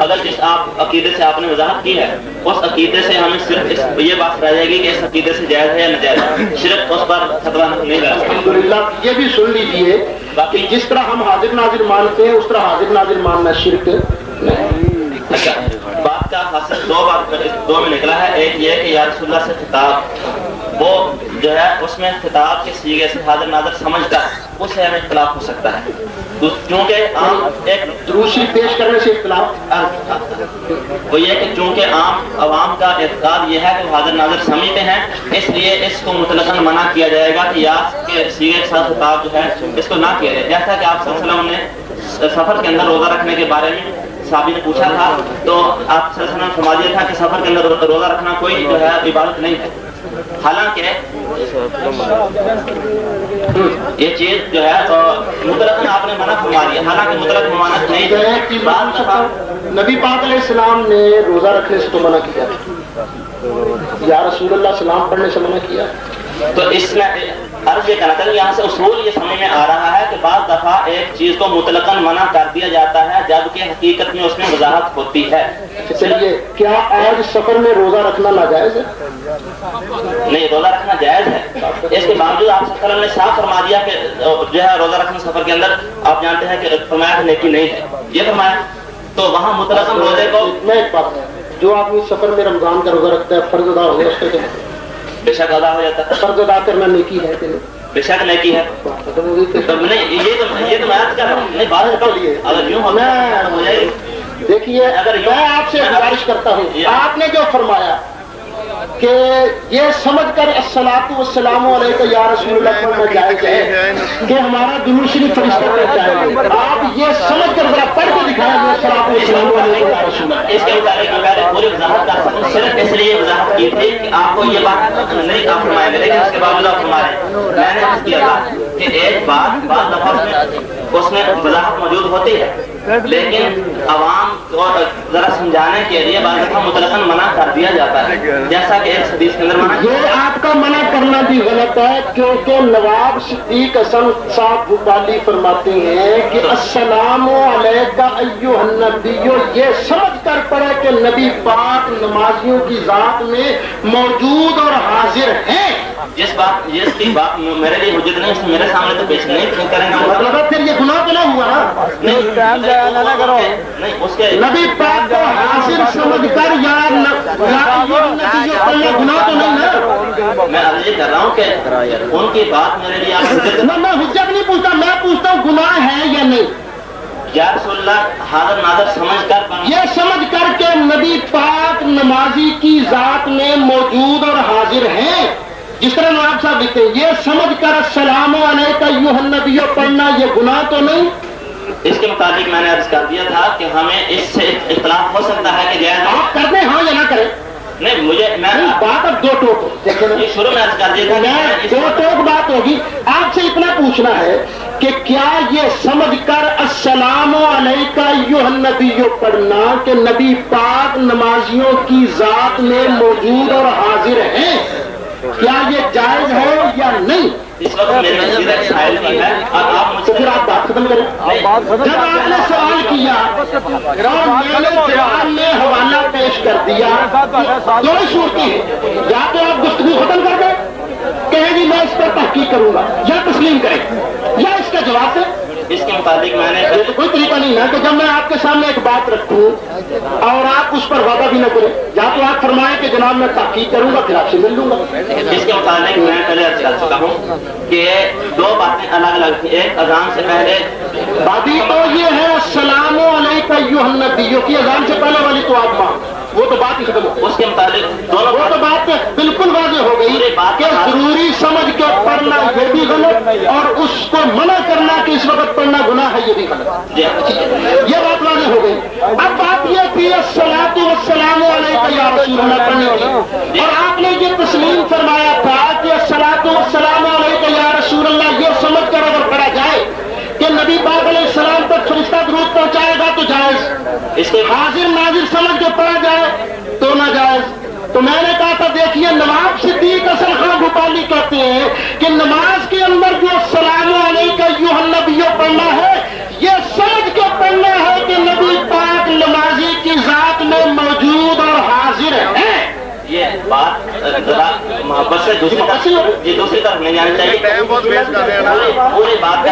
اگر جس آپ عقیدے سے آپ نے وضاحت کی ہے، اس عقیدے سے ہمیں صرف یہ بات رہ جائے گی کہ اس عقیدے سے جائز ہے یا ناجائز ہے، صرف اس پر فتویٰ نہیں رہا۔ الحمدللہ یہ بھی سن لیجیے کہ جس طرح ہم حاضر ناظر مانتے ہیں اس طرح حاضر ناظر ماننا شرک نہیں۔ اچھا، بات کا حاصل دو میں نکلا ہے، ایک یہ کہ یا رسول اللہ سے خطاب، وہ جو ہے اس میں خطاب کے سیغے سے حاضر ناظر سمجھتا ہے، اس سے ہمیں اختلاف ہو سکتا ہے، چونکہ عام ایک دوسری پیش کرنے سے اختلاف وہ یہ کہ چونکہ عوام کا اعتقاد یہ ہے کہ وہ حاضر ناظر سمیع ہیں، اس لیے اس کو مطلقاً منع کیا جائے گا کہ یاس کے سیغے کے ساتھ خطاب جو ہے اس کو نہ کیا جائے. جیسا کہ آپ صلی اللہ علیہ وسلم نے سفر کے اندر روزہ رکھنے کے بارے میں صحابی نے پوچھا تھا تو آپ صلی اللہ علیہ وسلم نے فرما دیا تھا کہ سفر کے اندر روزہ رکھنا کوئی جو ہے عبادت نہیں ہے. حالانکہ یہ چیز جو ہے مطلقاً آپ نے منع فرما دیا، حالانکہ مطلق ممانعت نہیں ہے. نبی پاک علیہ السلام نے روزہ رکھنے سے تو منع کیا، یا رسول اللہ سلام پڑھنے سے منع کیا. تو اس میں عرض یہ کرنا چاہیے، یہاں سے اصول یہ سمجھ میں آ رہا ہے کہ بعض دفعہ ایک چیز کو مطلقاً منع کر دیا جاتا ہے جبکہ حقیقت میں اس میں وضاحت ہوتی ہے. چلیے، کیا آج سفر میں روزہ رکھنا ناجائز ہے؟ نہیں، روزہ رکھنا جائز ہے. اس کے باوجود آپ صلی اللہ علیہ وسلم نے صاف فرما دیا کہ جو ہے روزہ رکھنا سفر کے اندر آپ جانتے ہیں کہ فرمایا کہ نیکی نہیں ہے، یہ فرمایا. تو وہاں مطلقاً روزے کو میں ایک بات ہے، جو آدمی سفر میں رمضان کا روزہ رکھتا ہے فرض ادا ہو گیا اس کے بے شک ادا ہو جاتا ہے. فرض ادا کرنا نیکی ہے کہ نہیں؟ بے شک نیکی ہے. نہیں، یہ تو میں عرض کر رہا ہوں. نہیں، بات اگر یوں ہو جائے گی. دیکھیے، اگر میں آپ سے گزارش کرتا ہوں، آپ نے جو فرمایا کہ یہ سمجھ کر الصلاۃ والسلام علیکم یا رسول اللہ پڑھنا جائز ہے کہ ہمارا درود شریف فرشتہ پڑھتا ہے، آپ یہ سمجھ کر ذرا پڑھ کے دکھائیں گے الصلاۃ والسلام علیکم یا رسول اللہ. اس کے متعلق میں پوری وضاحت کر سکوں، صرف اس لیے وضاحت کی تھی کہ آپ کو یہ بات نہیں آپ فرمائیں گے، لیکن اس کے باوجود آپ فرمائیں. میں نے عرض کیا تھا کہ ایک بات بعض دفعہ اس میں وضاحت موجود ہوتی ہے، لیکن عوام کو ذرا سمجھانے کے لیے بعض دفعہ مطلقاً منع کر دیا جاتا ہے، جیسا کہ ایک حدیث کے اندر منع. یہ آپ کا منع کرنا بھی غلط ہے، کیونکہ نواب صدیق حسن صاحب بھوپالی فرماتے ہیں کہ السلام علیکہ ایھا النبی، یہ سمجھ کر پڑھے کہ نبی پاک نمازیوں کی ذات میں موجود اور حاضر ہیں. جس کی بات میرے لیے حجت نہیں، اس میرے سامنے تو پیش نہیں کریں گے. مطلب پھر یہ گناہ تو نہ ہوا نا؟ نہیں، اس کے نبی پاک کو حاضر سمجھ کر یا گناہ تو نہیں نا؟ میں عرض یہ کر رہا ہوں کہ ان کی بات میرے لیے آپ حجت میں حجت نہیں پوچھتا، میں پوچھتا ہوں گناہ ہے یا نہیں. یا رسول اللہ حاضر ناظر سمجھ کر یہ سمجھ کر کے نبی پاک نمازی کی ذات میں موجود اور حاضر ہیں، جس طرح نواب صاحب لکھتے ہیں، یہ سمجھ کر السلام علیکم ایھا النبی پڑھنا یہ گناہ تو نہیں. اس کے مطابق میں نے عرض کر دیا تھا کہ ہمیں اس سے اختلاف ہو سکتا ہے کہ جائز آپ کرتے ہاں یا نہ کریں. نہیں، مجھے میں بات اب دو ٹوک یہ شروع میں عرض کر دیا تھا، دو ٹوک بات ہوگی. آپ سے اتنا پوچھنا ہے کہ کیا یہ سمجھ کر السلام علیکم ایھا النبی پڑھنا کہ نبی پاک نمازیوں کی ذات میں موجود اور حاضر ہیں، کیا یہ جائز ہے یا نہیں؟ اس وقت میرے نزدیک سائل کی ہے اور آپ مجھ سے پھر آپ بات ختم کریں. جب آپ نے سوال کیا اور میں نے جواب میں حوالہ پیش کر دیا، دو ہی صورتیں ہیں، یا تو آپ گفتگو ختم کر دیں، کہیں گی میں اس پر تحقیق کروں گا، یا تسلیم کریں، یا اس کا جواب دیں. اس کے مطابق میں نے یہ تو کوئی طریقہ نہیں ہے کہ جب میں آپ کے سامنے ایک بات رکھوں اور آپ اس پر وعدہ بھی نہ کریں. یا تو آپ فرمائیں کہ جناب میں تحقیق کروں گا پھر آپ سے مل لوں گا. اس کے متعلق میں پہلے عرض کر چکا ہوں کہ دو باتیں الگ الگ تھیں. ایک اذان سے پہلے بابی تو یہ ہے السلام علیکم ایھا النبی کی اذان سے پہلے والی تو آپ مان، وہ تو بات ہی ختم ہو. اس کے متعلق دونوں وہ تو بات بالکل واضح ہو گئی کہ ضروری سمجھ کے پڑھنا یہ بھی غلط اور اس کو منع کرنا کہ اس وقت پڑھنا گناہ ہے یہ بھی غلط. یہ بات واضح ہو گئی. اب بات یہ تھی الصلاۃ والسلام علیکم یا رسول اللہ پڑھنے کی، اور آپ نے یہ تسلیم فرمایا تھا کہ الصلاۃ والسلام علیکم یا رسول اللہ یہ سمجھ کر اگر پڑھا جائے کہ نبی پاک علیہ السلام تک فرشتہ درود پہنچائے گا تو جائز، اس کے حاضر ناظر سمجھ کے پڑھا جائے تو ناجائز. تو میں نے کہا تھا دیکھیے نواب صدیق حسن خان بھوپالی کہتے ہیں کہ نماز کے اندر جو السلام علیکم ایھا النبی پڑھنا ہے یہ سمجھ کے پڑھنا ہے کہ نبی پاک نمازی کی ذات میں موجود اور حاضر ہے. یہ بات ذرا محبت سے دوسری طرف نہیں جانی چاہیے. پوری بات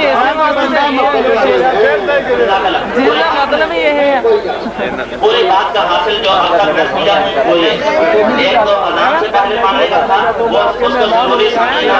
پوری بات کا حاصل جو اب تک میں سمجھا ہوں وہ یہ ایک تو اذان سے پہلے پڑھنے کا تھا، وہ اس کو ضروری سمجھنا